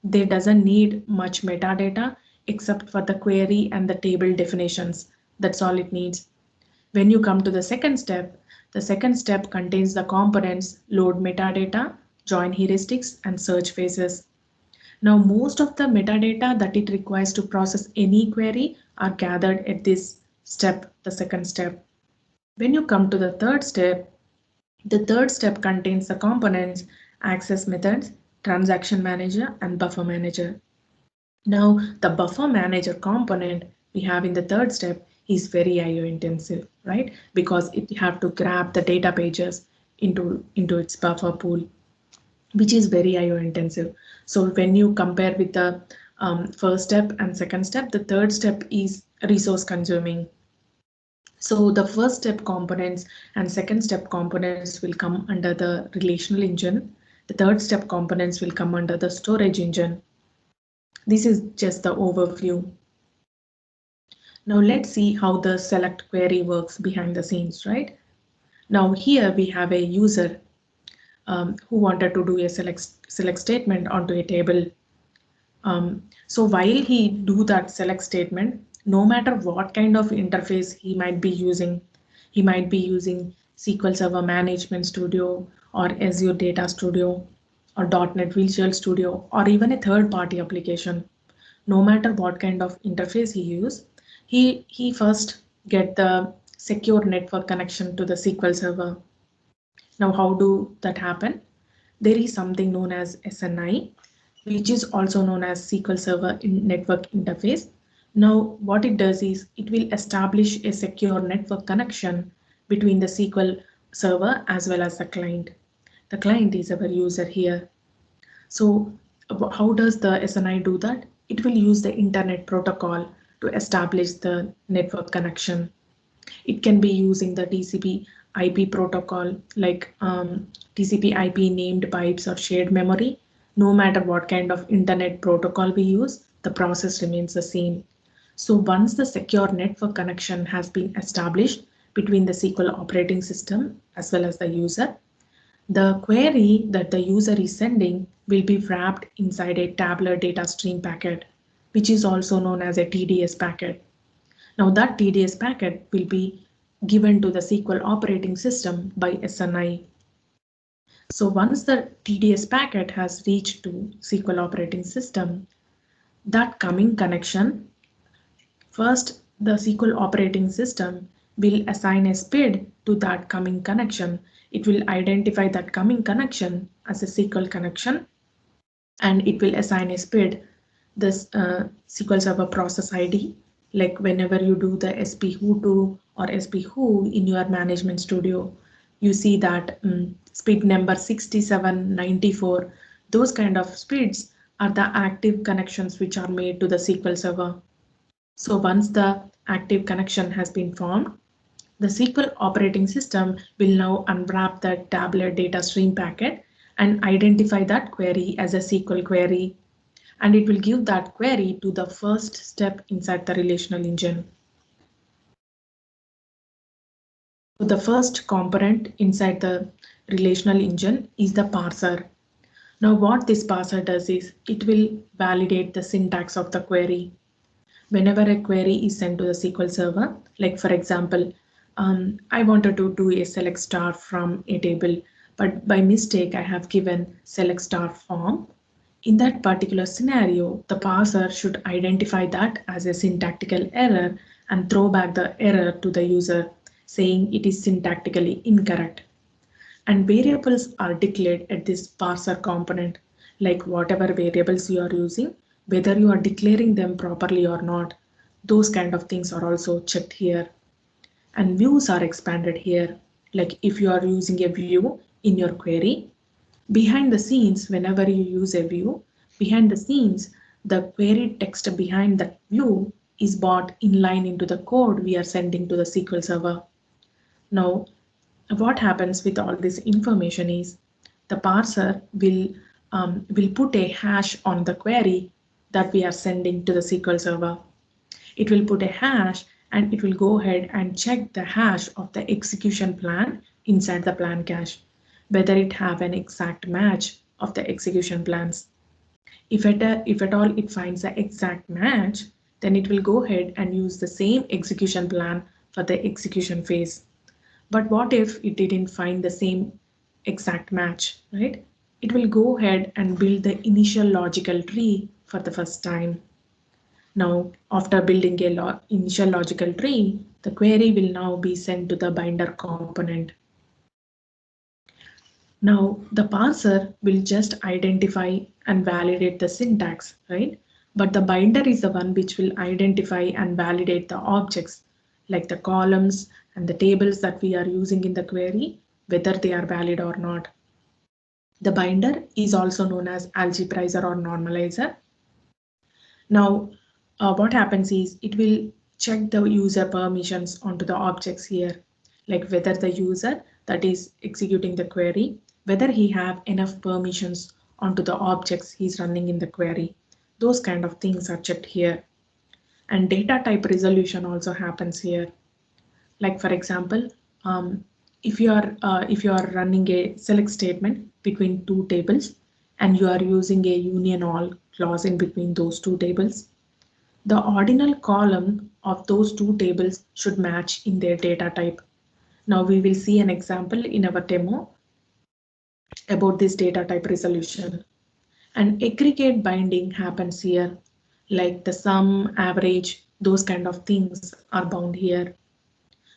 They doesn't need much metadata except for the query and the table definitions. That's all it needs. When you come to the second step contains the components load metadata, join heuristics, and search phases. Now, most of the metadata that it requires to process any query are gathered at this step, the second step. When you come to the third step contains the components access methods, transaction manager, and buffer manager. Now, the buffer manager component we have in the third step is very IO intensive, right? Because it have to grab the data pages into its buffer pool, which is very IO intensive. So when you compare with the first step and second step, the third step is resource consuming. So the first step components and second step components will come under the relational engine. The third step components will come under the storage engine. This is just the overview. Now let's see how the select query works behind the scenes, right? Now here we have a user who wanted to do a select statement onto a table. So while he do that select statement, no matter what kind of interface he might be using SQL Server Management Studio or Azure Data Studio, or .NET Visual Studio, or even a third-party application. No matter what kind of interface he uses, he first get the secure network connection to the SQL Server. Now, how do that happen? There is something known as SNI, which is also known as SQL Server Network Interface. Now, what it does is it will establish a secure network connection between the SQL Server as well as the client. The client is our user here. So how does the SNI do that? It will use the Internet Protocol to establish the network connection. It can be using the TCP IP protocol like TCP IP named pipes or shared memory. No matter what kind of internet protocol we use, the process remains the same. So once the secure network connection has been established between the SQL operating system as well as the user, the query that the user is sending will be wrapped inside a tabular data stream packet, which is also known as a TDS packet. Now that TDS packet will be given to the SQL operating system by SNI. So once the TDS packet has reached to SQL operating system, that coming connection, first the SQL operating system will assign a SPID to that coming connection. It will identify that coming connection as a SQL connection, and it will assign a SPID, this SQL Server process ID. Like whenever you do the SP-who2 or SP-who in your management studio, you see that SPID number 6794. Those kind of SPIDs are the active connections which are made to the SQL Server. So once the active connection has been formed, the SQL operating system will now unwrap the tabular data stream packet and identify that query as a SQL query. And it will give that query to the first step inside the relational engine. So the first component inside the relational engine is the parser. Now what this parser does is it will validate the syntax of the query. Whenever a query is sent to the SQL Server, like for example, I wanted to do a select star from a table, but by mistake I have given select star from. In that particular scenario, the parser should identify that as a syntactical error and throw back the error to the user, saying it is syntactically incorrect. And variables are declared at this parser component, like whatever variables you are using, whether you are declaring them properly or not. Those kind of things are also checked here. And views are expanded here. Like if you are using a view in your query, behind the scenes, whenever you use a view, behind the scenes, the query text behind that view is brought in line into the code we are sending to the SQL Server. Now, what happens with all this information is the parser will put a hash on the query that we are sending to the SQL Server. It will put a hash and it will go ahead and check the hash of the execution plan inside the plan cache, whether it have an exact match of the execution plans. If at all it finds the exact match, then it will go ahead and use the same execution plan for the execution phase. But what if it didn't find the same exact match, right? It will go ahead and build the initial logical tree for the first time. Now, after building a initial logical tree, the query will now be sent to the binder component. Now, the parser will just identify and validate the syntax, right? But the binder is the one which will identify and validate the objects, like the columns and the tables that we are using in the query, whether they are valid or not. The binder is also known as algebraizer or normalizer. Now, what happens is it will check the user permissions onto the objects here, like whether the user that is executing the query, whether he have enough permissions onto the objects he's running in the query. Those kind of things are checked here. And data type resolution also happens here. Like for example, if you are running a select statement between two tables and you are using a union all clause in between those two tables, the ordinal column of those two tables should match in their data type. Now we will see an example in our demo. about this data type resolution. And aggregate binding happens here, like the sum, average, those kind of things are bound here.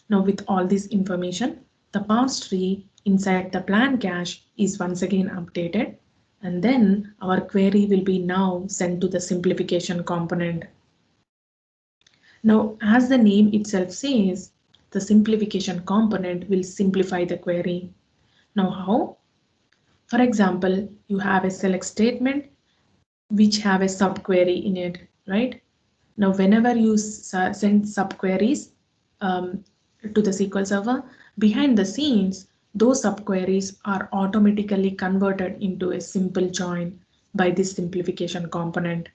Now with all this information, the parse tree inside the plan cache is once again updated, and then our query will be now sent to the simplification component. Now, as the name itself says, the simplification component will simplify the query. Now how? For example, you have a select statement which have a subquery in it, right? Now, whenever you send subqueries to the SQL Server, behind the scenes, those subqueries are automatically converted into a simple join by this simplification component.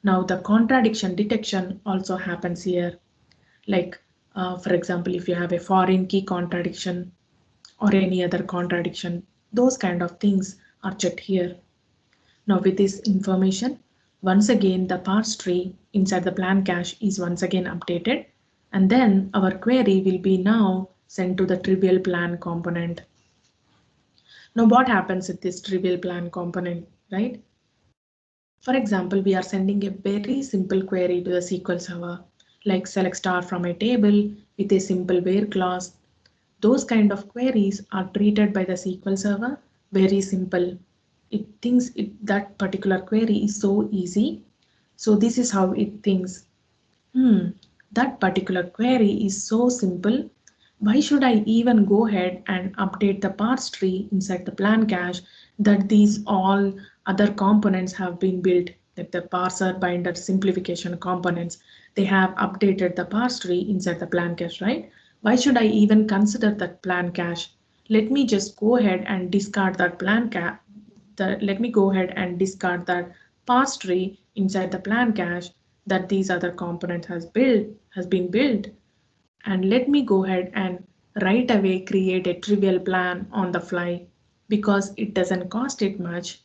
Now, the contradiction detection also happens here. Like, for example, if you have a foreign key contradiction or any other contradiction, those kind of things are checked here. Now with this information, once again the parse tree inside the plan cache is once again updated, and then our query will be now sent to the trivial plan component. Now what happens with this trivial plan component, right? For example, we are sending a very simple query to the SQL Server, like select star from a table with a simple where clause. Those kind of queries are treated by the SQL Server very simple. It thinks that particular query is so easy. So this is how it thinks. That particular query is so simple. Why should I even go ahead and update the parse tree inside the plan cache that these all other components have been built, like the parser, binder, simplification components. They have updated the parse tree inside the plan cache, right? Why should I even consider that plan cache? Let me just go ahead and discard that plan cache. Let me go ahead and discard that parse tree inside the plan cache that these other components has been built, and let me go ahead and right away create a trivial plan on the fly, because it doesn't cost it much.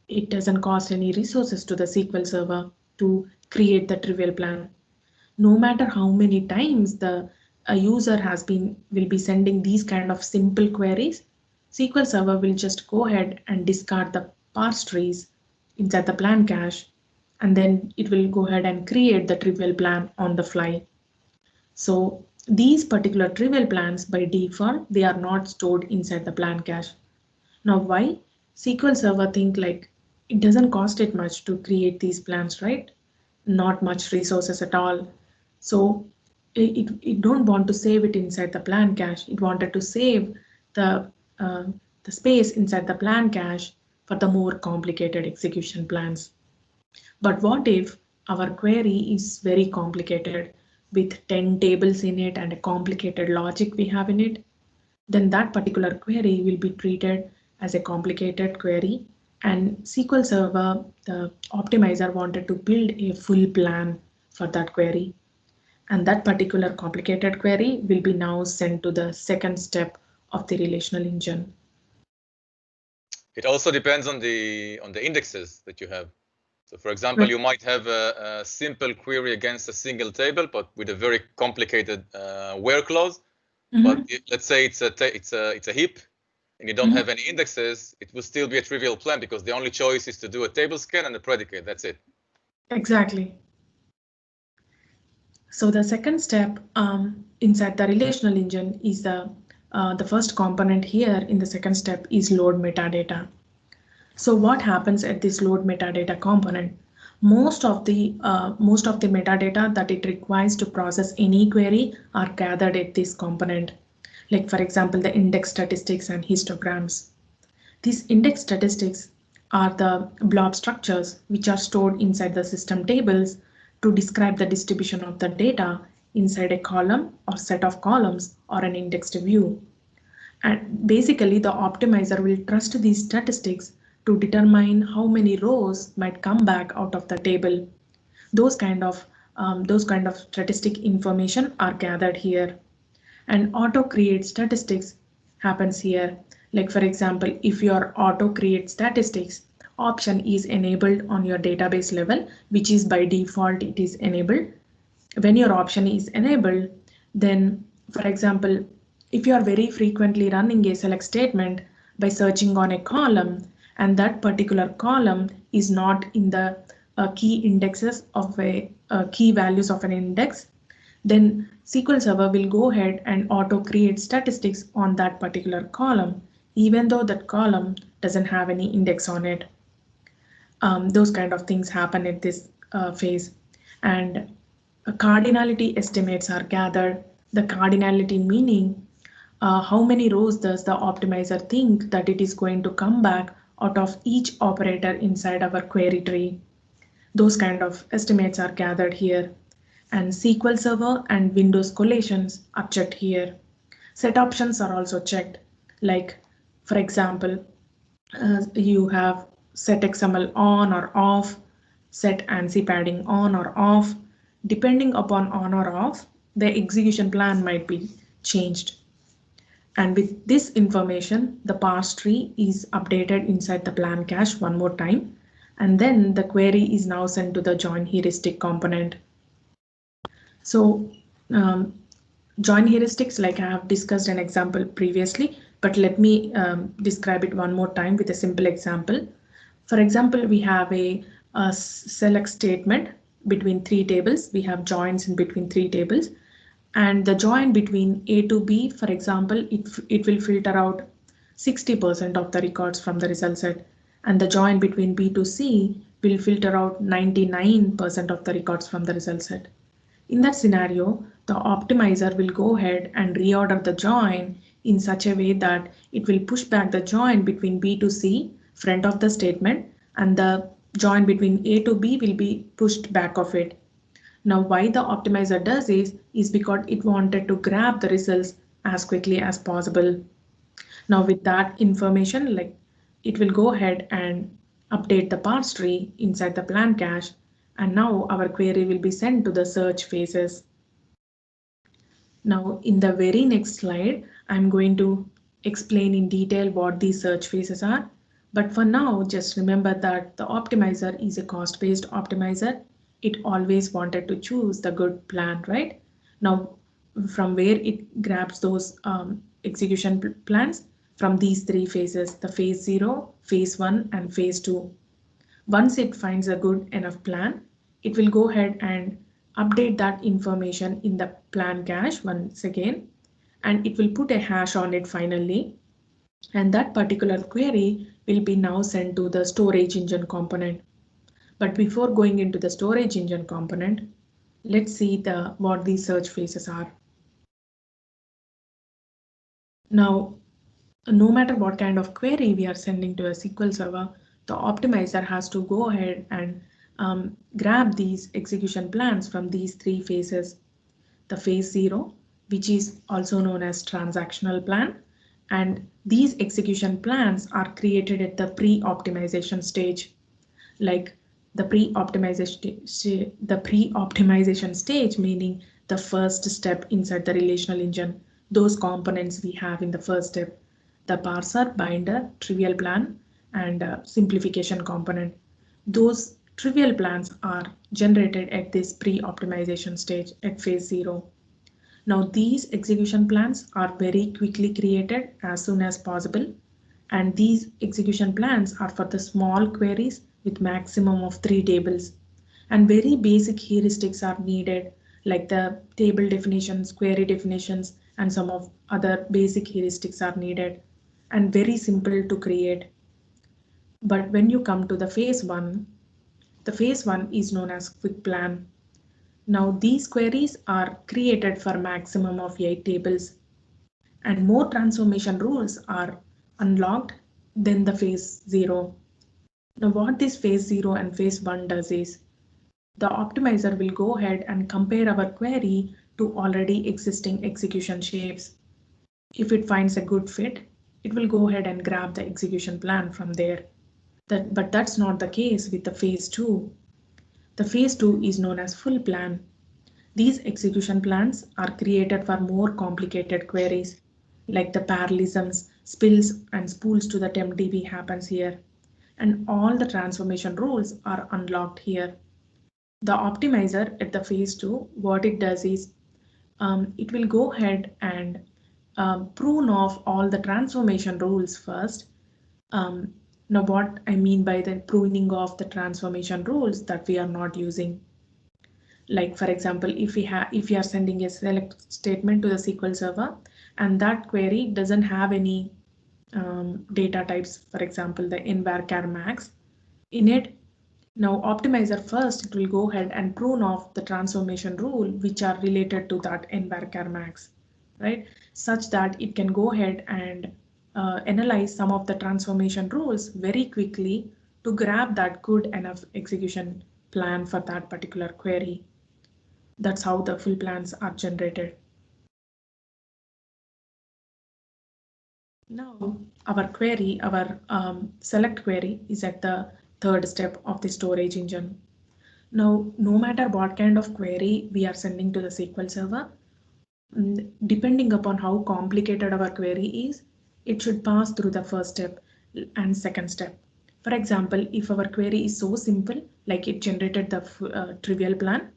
It doesn't cost any resources to the SQL Server to create the trivial plan. No matter how many times a user will be sending these kind of simple queries, SQL Server will just go ahead and discard the parse trees inside the plan cache, and then it will go ahead and create the trivial plan on the fly. So these particular trivial plans by default, they are not stored inside the plan cache. Now why? SQL Server think like it doesn't cost it much to create these plans, right? Not much resources at all. So it don't want to save it inside the plan cache. It wanted to save the space inside the plan cache for the more complicated execution plans. But what if our query is very complicated with 10 tables in it and a complicated logic we have in it? Then that particular query will be treated as a complicated query, and SQL Server, the optimizer, wanted to build a full plan for that query. And that particular complicated query will be now sent to the second step of the relational engine. It also depends on the indexes that you have. So for example, you might have a simple query against a single table, but with a very complicated where clause. But let's say it's a heap, and you don't have any indexes, it will still be a trivial plan because the only choice is to do a table scan and a predicate. That's it. Exactly. So the second step inside the relational engine is the first component here in the second step is load metadata. So what happens at this load metadata component? Most of the metadata that it requires to process any query are gathered at this component. Like for example, the index statistics and histograms. These index statistics are the blob structures which are stored inside the system tables to describe the distribution of the data inside a column or set of columns or an indexed view. And basically the optimizer will trust these statistics to determine how many rows might come back out of the table. Those kind of statistic information are gathered here. And auto create statistics happens here. Like for example, if your auto create statistics option is enabled on your database level, which is by default it is enabled. When your option is enabled, then for example, if you are very frequently running a select statement, by searching on a column, and that particular column is not in the key indexes of a key values of an index, then SQL Server will go ahead and auto create statistics on that particular column, even though that column doesn't have any index on it. Those kind of things happen at this phase. And cardinality estimates are gathered. The cardinality meaning how many rows does the optimizer think that it is going to come back out of each operator inside our query tree. Those kind of estimates are gathered here. And SQL Server and Windows collations are checked here. Set options are also checked. Like, for example, you have set XML on or off, set ANSI padding on or off. Depending upon on or off, the execution plan might be changed. And with this information, the parse tree is updated inside the plan cache one more time. And then the query is now sent to the join heuristic component. So join heuristics, like I have discussed an example previously, but let me describe it one more time with a simple example. For example, we have a select statement between three tables. We have joins in between three tables. And the join between A to B, for example, it will filter out 60% of the records from the result set. And the join between B to C will filter out 99% of the records from the result set. In that scenario, the optimizer will go ahead and reorder the join in such a way that it will push back the join between B to C front of the statement, and the join between A to B will be pushed back of it. Now, why the optimizer does this is because it wanted to grab the results as quickly as possible. Now, with that information, like, it will go ahead and update the parse tree inside the plan cache, and now our query will be sent to the search phases. Now, in the very next slide, I'm going to explain in detail what these search phases are. But for now, just remember that the optimizer is a cost-based optimizer. It always wanted to choose the good plan, right? Now, from where it grabs those execution plans? From these three phases, the phase 0, phase 1, and phase 2. Once it finds a good enough plan, it will go ahead and update that information in the plan cache once again, and it will put a hash on it finally. And that particular query will be now sent to the storage engine component. But before going into the storage engine component, let's see what these search phases are. Now, no matter what kind of query we are sending to a SQL Server, the optimizer has to go ahead and grab these execution plans from these three phases. The phase 0, which is also known as transactional plan, and these execution plans are created at the pre-optimization stage. Like the pre-optimization stage, meaning the first step inside the relational engine, those components we have in the first step, the parser, binder, trivial plan, and simplification component. Those trivial plans are generated at this pre-optimization stage at phase 0. Now these execution plans are very quickly created as soon as possible, and these execution plans are for the small queries with maximum of 3 tables, and very basic heuristics are needed, like the table definitions, query definitions, and some of other basic heuristics are needed, and very simple to create. But when you come to the phase 1, the phase 1 is known as quick plan. Now these queries are created for maximum of 8 tables, and more transformation rules are unlocked than the phase 0. Now what this phase 0 and phase 1 does is, the optimizer will go ahead and compare our query to already existing execution shapes. If it finds a good fit, it will go ahead and grab the execution plan from there. But that's not the case with the phase 2. The phase 2 is known as full plan. These execution plans are created for more complicated queries, like the parallelisms, spills, and spools to the TempDB happens here. And all the transformation rules are unlocked here. The optimizer at the phase 2, what it does is, it will go ahead and prune off all the transformation rules first. Now what I mean by the pruning of the transformation rules that we are not using. Like for example, if we are sending a select statement to the SQL Server and that query doesn't have any data types, for example, the envarchar max in it. Now optimizer first, it will go ahead and prune off the transformation rule which are related to that envarchar max, right? Such that it can go ahead and analyze some of the transformation rules very quickly to grab that good enough execution plan for that particular query. That's how the full plans are generated. Now our query, our select query is at the third step of the storage engine. Now, no matter what kind of query we are sending to the SQL Server, depending upon how complicated our query is, it should pass through the first step and second step. For example, if our query is so simple, like it generated the trivial plan,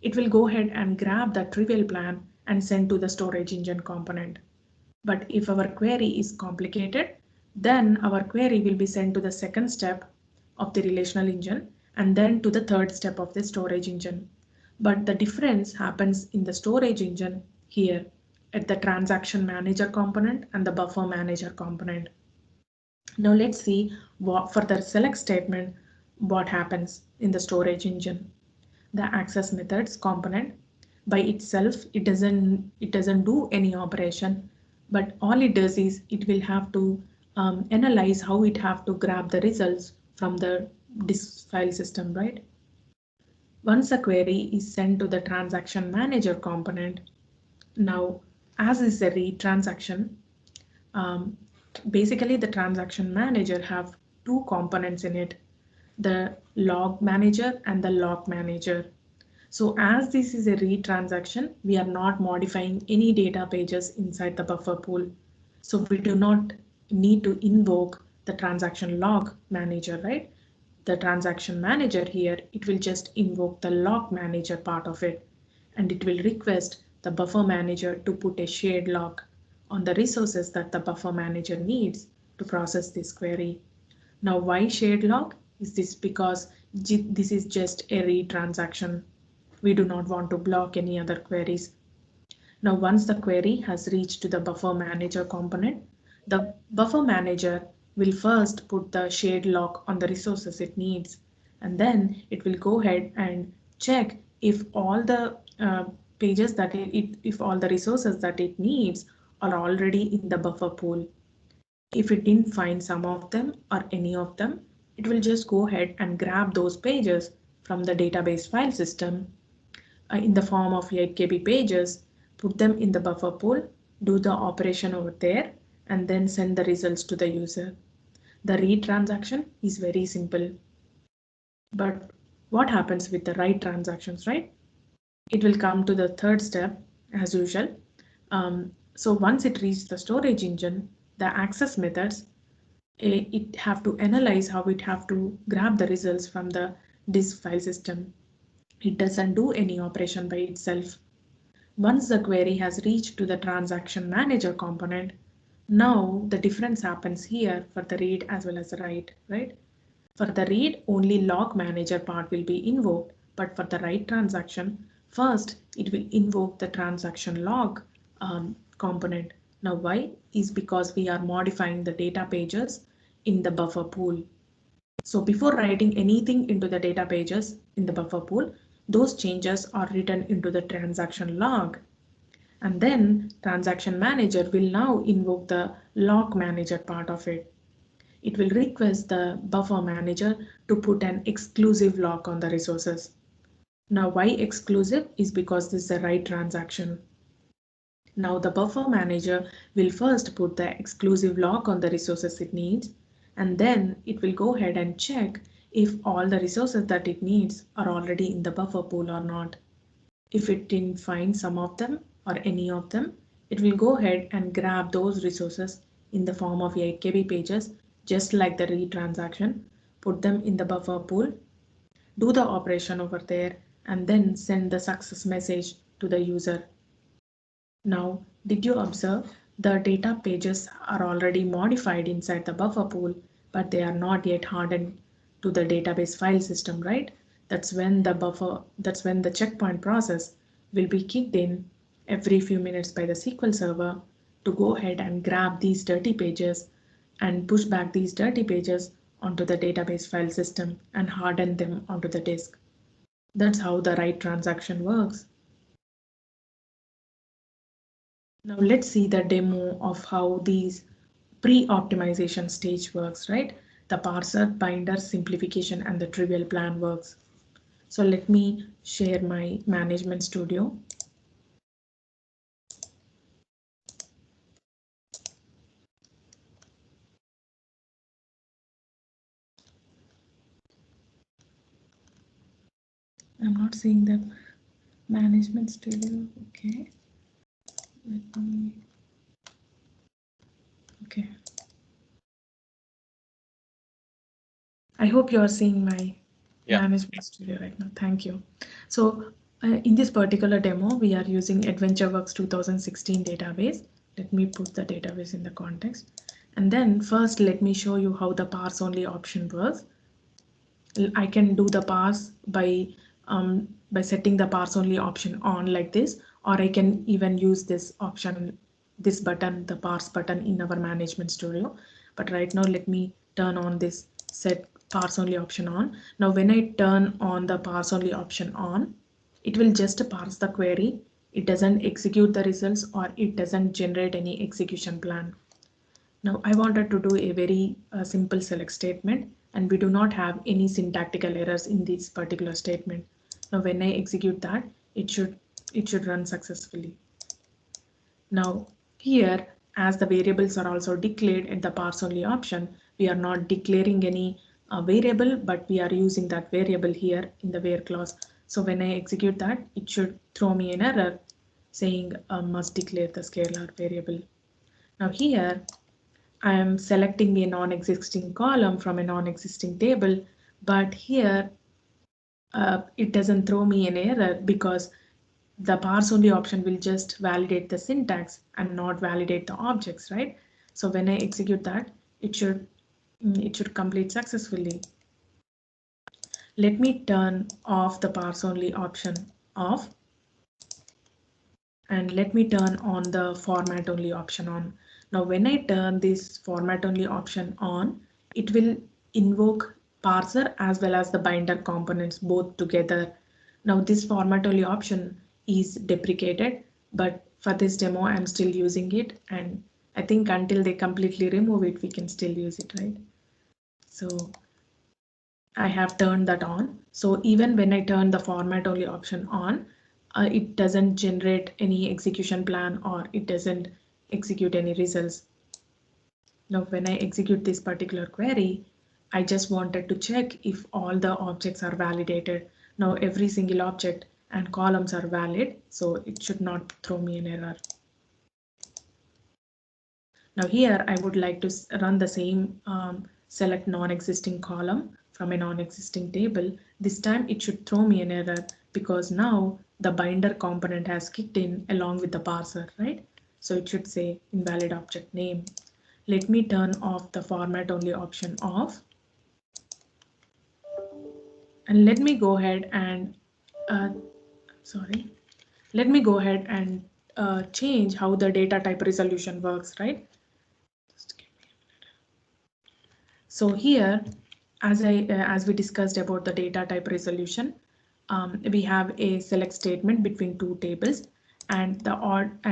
it will go ahead and grab the trivial plan and send to the storage engine component. But if our query is complicated, then our query will be sent to the second step of the relational engine and then to the third step of the storage engine. But the difference happens in the storage engine here at the transaction manager component and the buffer manager component. Now let's see what for the select statement, what happens in the storage engine. The access methods component by itself, it doesn't do any operation, but all it does is it will have to analyze how it have to grab the results from the disk file system, right? Once a query is sent to the transaction manager component, now as is a read transaction, basically the transaction manager have two components in it, the log manager and the lock manager. So as this is a read transaction, we are not modifying any data pages inside the buffer pool. So we do not need to invoke the transaction log manager, right? The transaction manager here, it will just invoke the log manager part of it, and it will request the buffer manager to put a shared lock on the resources that the buffer manager needs to process this query. Now, why shared lock? Is this because this is just a read transaction? We do not want to block any other queries. Now, once the query has reached to the buffer manager component, the buffer manager will first put the shared lock on the resources it needs, and then it will go ahead and check if all the pages that if all the resources that it needs are already in the buffer pool. If it didn't find some of them or any of them, it will just go ahead and grab those pages from the database file system in the form of 8 KB pages, put them in the buffer pool, do the operation over there, and then send the results to the user. The read transaction is very simple. But what happens with the write transactions, right? It will come to the third step as usual. So once it reaches the storage engine, the access methods, it have to analyze how it have to grab the results from the disk file system. It doesn't do any operation by itself. Once the query has reached to the transaction manager component, now the difference happens here for the read as well as the write, right? For the read, only log manager part will be invoked, but for the write transaction, first it will invoke the transaction log component. Now why? Is because we are modifying the data pages in the buffer pool. So before writing anything into the data pages in the buffer pool, those changes are written into the transaction log. And then transaction manager will now invoke the lock manager part of it. It will request the buffer manager to put an exclusive lock on the resources. Now why exclusive? Is because this is a write transaction. Now the buffer manager will first put the exclusive lock on the resources it needs, and then it will go ahead and check if all the resources that it needs are already in the buffer pool or not. If it didn't find some of them or any of them, it will go ahead and grab those resources in the form of 8 KB pages, just like the read transaction, put them in the buffer pool, do the operation over there, and then send the success message to the user. Now, did you observe the data pages are already modified inside the buffer pool, but they are not yet hardened to the database file system, right? That's when the checkpoint process will be kicked in every few minutes by the SQL Server to go ahead and grab these dirty pages and push back these dirty pages onto the database file system and harden them onto the disk. That's how the write transaction works. Now let's see the demo of how these pre-optimization stage works, right? The parser, binder, simplification, and the trivial plan works. So let me share my management studio. I'm not seeing the management studio. Okay. Okay. I hope you are seeing my management studio right now. Thank you. So in this particular demo, we are using AdventureWorks 2016 database. Let me put the database in the context. And then first, let me show you how the parse only option works. I can do the parse by setting the parse only option on like this, or I can even use this option, this button, the parse button in our management studio. But right now, let me turn on this set parse only option on. Now, when I turn on the parse only option on, it will just parse the query. It doesn't execute the results or it doesn't generate any execution plan. Now I wanted to do a very simple select statement, and we do not have any syntactical errors in this particular statement. Now when I execute that, it should run successfully. Now here, as the variables are also declared at the parse only option, we are not declaring any variable, but we are using that variable here in the where clause. So when I execute that, it should throw me an error saying must declare the scalar variable. Now here I am selecting a non-existing column from a non-existing table, but here it doesn't throw me an error because the parse only option will just validate the syntax and not validate the objects, right? So when I execute that, it should complete successfully. Let me turn off the parse only option off, and let me turn on the format only option on. Now when I turn this format only option on, it will invoke parser as well as the binder components both together. Now this format only option is deprecated, but for this demo I'm still using it, and I think until they completely remove it, we can still use it, right? So I have turned that on. So even when I turn the format only option on, it doesn't generate any execution plan or it doesn't execute any results. Now, when I execute this particular query, I just wanted to check if all the objects are validated. Now, every single object and columns are valid, so it should not throw me an error. Now here, I would like to run the same select non-existing column from a non-existing table. This time it should throw me an error because now the binder component has kicked in along with the parser, right? So it should say invalid object name. Let me turn off the format only option off. And let me go ahead and, let me go ahead and change how the data type resolution works, right? So here, as we discussed about the data type resolution, we have a select statement between two tables, and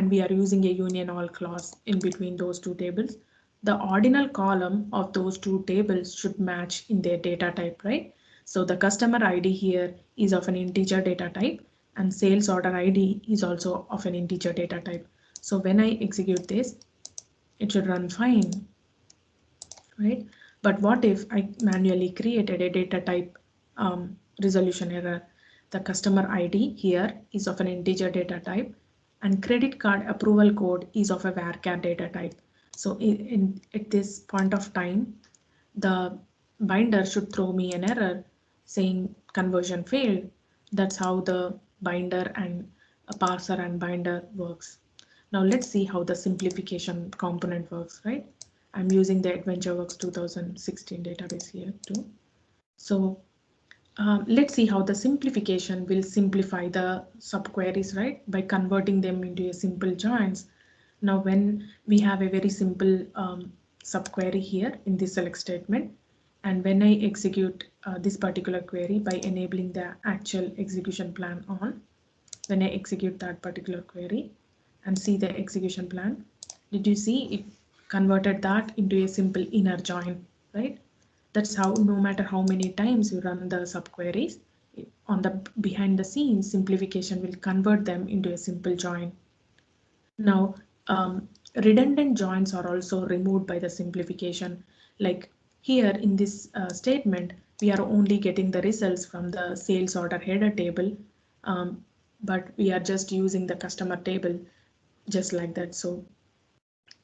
we are using a union all clause in between those two tables. The ordinal column of those two tables should match in their data type, right? So the customer ID here is of an integer data type, and sales order ID is also of an integer data type. So when I execute this, it should run fine, right? But what if I manually created a data type resolution error? The customer ID here is of an integer data type, and credit card approval code is of a varchar data type. So at this point of time, the binder should throw me an error saying conversion failed. That's how the binder and a parser and binder works. Now let's see how the simplification component works, right? I'm using the AdventureWorks 2016 database here too. So let's see how the simplification will simplify the subqueries, right? By converting them into a simple joins. Now, when we have a very simple subquery here in this select statement, and when I execute this particular query by enabling the actual execution plan on, when I execute that particular query and see the execution plan, did you see it converted that into a simple inner join, right? That's how, no matter how many times you run the subqueries, on the behind the scenes, simplification will convert them into a simple join. Now, redundant joins are also removed by the simplification. Like here in this statement, we are only getting the results from the sales order header table, but we are just using the customer table just like that. So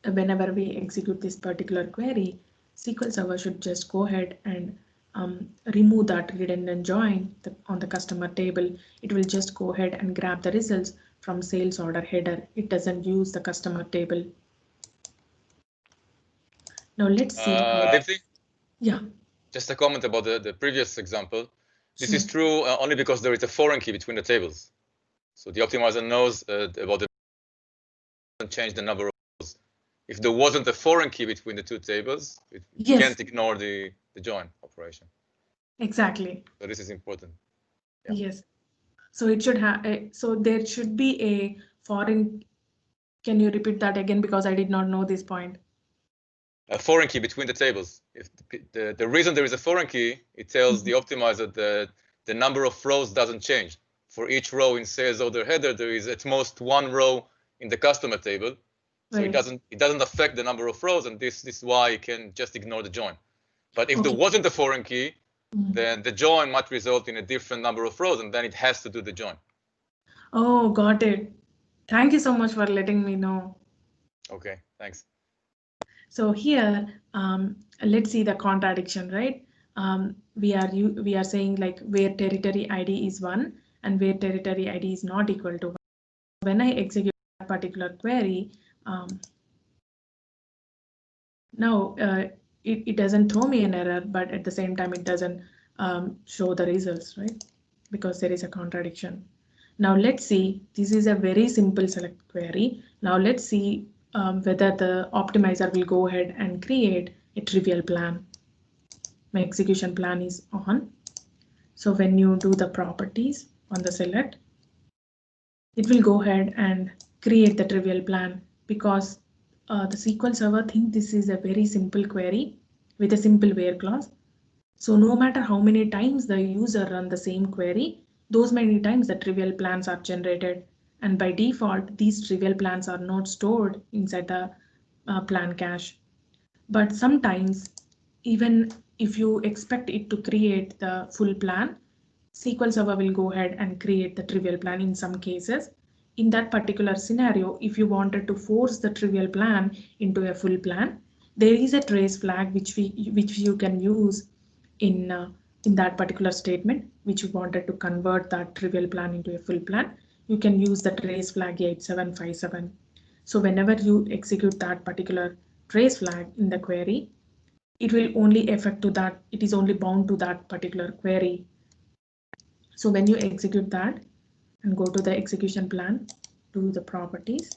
whenever we execute this particular query, SQL Server should just go ahead and remove that redundant join on the customer table. It will just go ahead and grab the results from sales order header. It doesn't use the customer table. Now let's see. Deepti? Yeah. Just a comment about the previous example. This is Sure. true only because there is a foreign key between the tables. So the optimizer knows about the and change the number of rows. If there wasn't a foreign key between the two tables, it Yes. can't ignore the join operation. Exactly. So this is important. Yeah. Yes. So it should have. So there should be a foreign. Can you repeat that again, because I did not know this point? A foreign key between the tables. If the reason there is a foreign key, it tells the optimizer that the number of rows doesn't change. For each row in sales order header, there is at most one row in the customer table. So Right. it doesn't affect the number of rows, and this is why you can just ignore the join. But if Okay. there wasn't a foreign key, then the join might result in a different number of rows, and then it has to do the join. Oh, got it. Thank you so much for letting me know. Okay, thanks. So here, let's see the contradiction, right? We are saying like where territory ID is 1 and where territory ID is not equal to 1. When I execute that particular query, now it doesn't throw me an error, but at the same time it doesn't show the results, right? Because there is a contradiction. Now let's see, this is a very simple select query. Now let's see whether the optimizer will go ahead and create a trivial plan. My execution plan is on. So when you do the properties on the select, it will go ahead and create the trivial plan, because the SQL Server thinks this is a very simple query with a simple where clause. So no matter how many times the user run the same query, those many times the trivial plans are generated. And by default, these trivial plans are not stored inside the plan cache. But sometimes, even if you expect it to create the full plan, SQL Server will go ahead and create the trivial plan in some cases. In that particular scenario, if you wanted to force the trivial plan into a full plan, there is a trace flag which you can use in that particular statement, which you wanted to convert that trivial plan into a full plan. You can use the trace flag 8757. So whenever you execute that particular trace flag in the query, it will only affect to that, it is only bound to that particular query. So when you execute that and go to the execution plan, do the properties,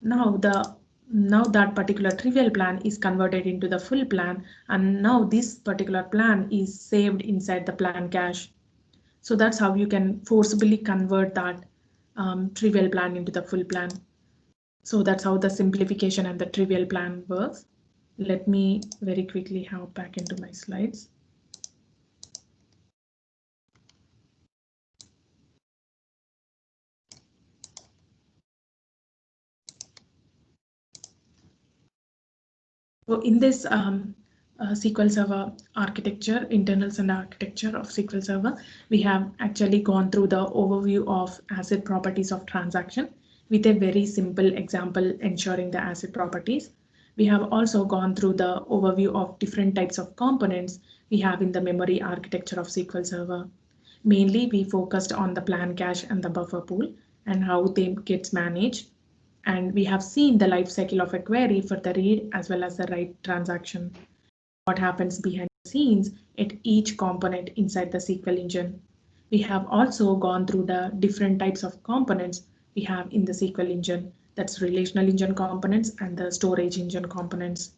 now that particular trivial plan is converted into the full plan, and now this particular plan is saved inside the plan cache. So that's how you can forcibly convert that trivial plan into the full plan. So that's how the simplification and the trivial plan works. Let me very quickly hop back into my slides. So in this SQL Server architecture, internals and architecture of SQL Server, we have actually gone through the overview of asset properties of transaction with a very simple example ensuring the asset properties. We have also gone through the overview of different types of components we have in the memory architecture of SQL Server. Mainly, we focused on the plan cache and the buffer pool and how they get managed. And we have seen the life cycle of a query for the read as well as the write transaction. What happens behind the scenes at each component inside the SQL engine. We have also gone through the different types of components we have in the SQL engine. That's relational engine components and the storage engine components.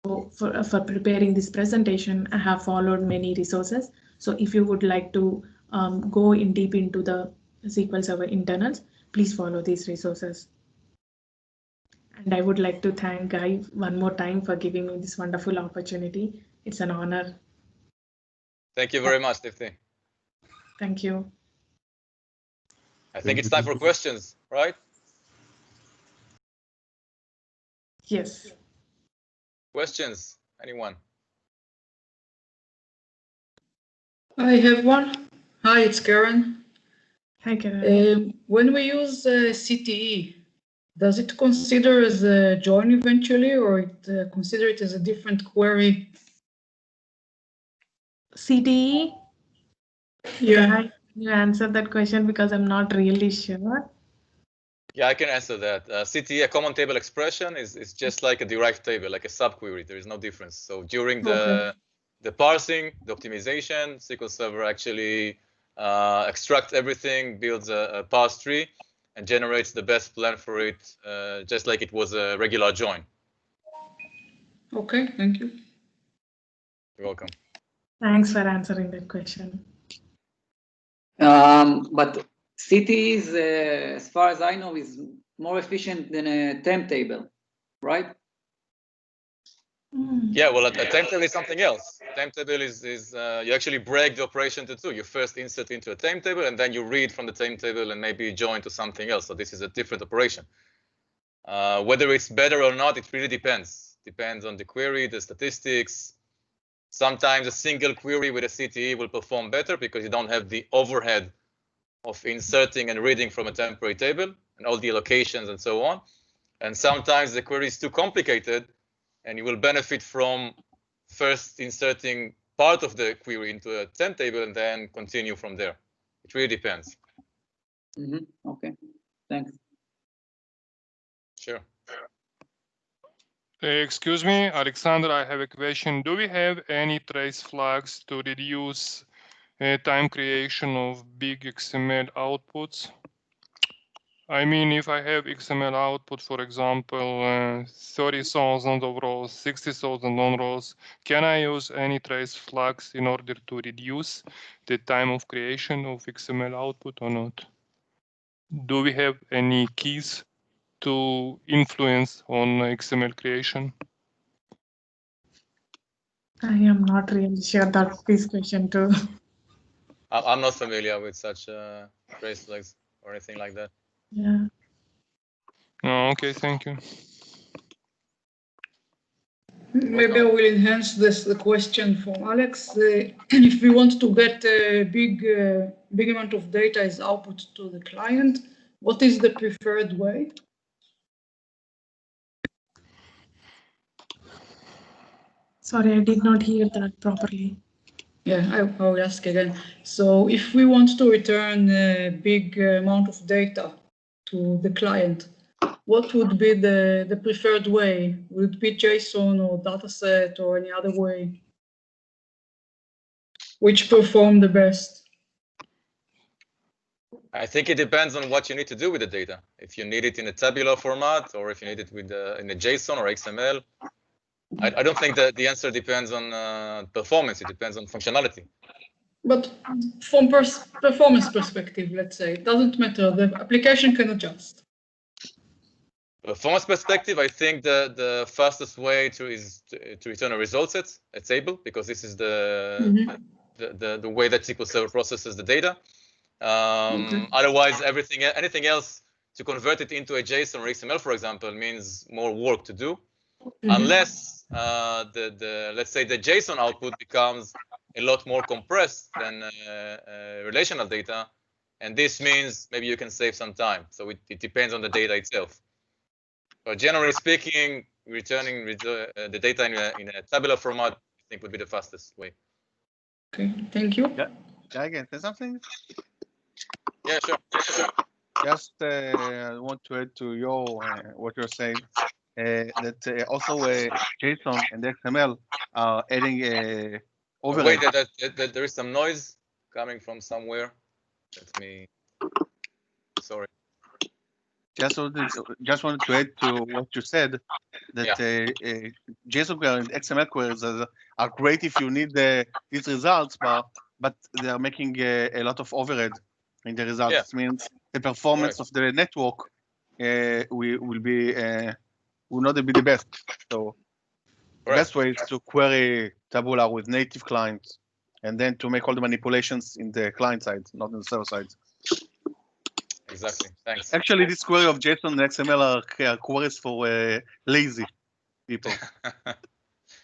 So for preparing this presentation, I have followed many resources. So if you would like to go in deep into the SQL Server internals, please follow these resources. And I would like to thank Guy one more time for giving me this wonderful opportunity. It's an honor. Thank you very much, Tifti. Thank you. I think it's time for questions, right? Yes. Questions? Anyone? I have one. Hi, it's Karen. Hi, Karen. When we use CTE, does it consider as a join eventually, or it consider it as a different query? CTE? Yeah. You answered that question because I'm not really sure. Yeah, I can answer that. CTE, a common table expression, is just like a derived table, like a subquery. There is no difference. So during the parsing, the optimization, SQL Server actually extracts everything, builds a parse tree, and generates the best plan for it, just like it was a regular join. Okay, thank you. You're welcome. Thanks for answering that question. But CTE is, as far as I know, is more efficient than a temp table, right? Yeah, well, a temp table is something else. Temp table is you actually break the operation to two. You first insert into a temp table, and then you read from the temp table and maybe join to something else. So this is a different operation. Whether it's better or not, it really depends. Depends on the query, the statistics. Sometimes a single query with a CTE will perform better because you don't have the overhead of inserting and reading from a temporary table and all the allocations and so on. And sometimes the query is too complicated, and you will benefit from first inserting part of the query into a temp table and then continue from there. It really depends. Okay, thanks. Sure. Excuse me, Alexander, I have a question. Do we have any trace flags to reduce time creation of big XML outputs? I mean, if I have XML output, for example, 30,000 of rows, 60,000 on rows, can I use any trace flags in order to reduce the time of creation of XML output or not? Do we have any keys to influence on XML creation? I am not really sure that's this question too. I'm not familiar with such trace flags or anything like that. Yeah. Oh, okay, thank you. Maybe I will enhance the question from Alex. If we want to get a big amount of data as output to the client, what is the preferred way? Sorry, I did not hear that properly. Yeah, I will ask again. So if we want to return a big amount of data to the client, what would be the preferred way? Would it be JSON or dataset or any other way? Which perform the best? I think it depends on what you need to do with the data. If you need it in a tabular format, or if you need it with in a JSON or XML. I don't think that the answer depends on performance. It depends on functionality. But from performance perspective, let's say, it doesn't matter. The application can adjust. Performance perspective, I think the fastest way is to return a result set, a table, because this is the way that SQL Server processes the data. Otherwise, anything else to convert it into a JSON or XML, for example, means more work to do, unless let's say the JSON output becomes a lot more compressed than relational data, and this means maybe you can save some time. So it depends on the data itself. But generally speaking, returning the data in a tabular format, I think, would be the fastest way. Okay, thank you. Yeah, I can say something. Yeah, sure. just want to add to your what you're saying. That also JSON and XML are adding overlay. Wait, there is some noise coming from somewhere. Let me. Sorry. Just wanted to add to what you said, that JSON queries and XML queries are great if you need these results, but they are making a lot of overhead in the results. Yeah. It means the performance of the network will not be the best. So the best way is to query Taboola with native clients, and then to make all the manipulations in the client side, not in the server side. Exactly. Thanks. Actually, this query of JSON and XML are queries for lazy people.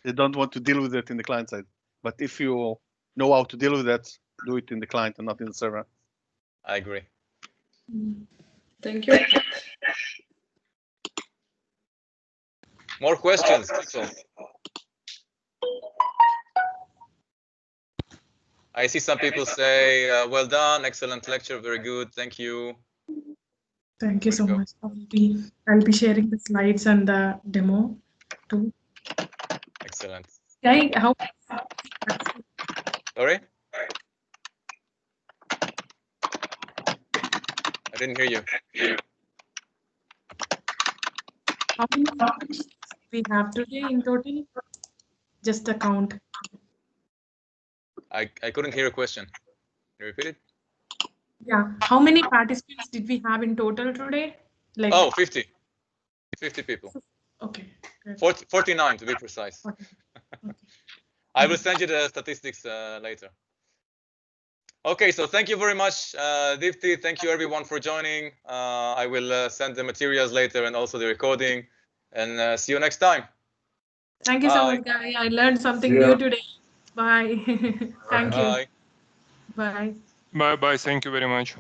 They don't want to deal with it in the client side. But if you know how to deal with that, do it in the client and not in the server. I agree. Thank you. More questions, people? I see some people say, well done, excellent lecture, very good, thank you. Thank you so much. I'll be sharing the slides and the demo too. Excellent. Guy, how? Sorry? I didn't hear you. How many parts we have today in total? Just the count. I couldn't hear a question. Can you repeat it? Yeah. How many participants did we have in total today? Like. Oh, 50. 50 people. Okay. 49 to be precise. Okay. I will send you the statistics later. Okay, so thank you very much, Deepti. Thank you everyone for joining. I will send the materials later and also the recording. And see you next time. Thank you so much, Guy. I learned something new today. Bye. Thank you. Bye. Bye. Bye bye. Thank you very much.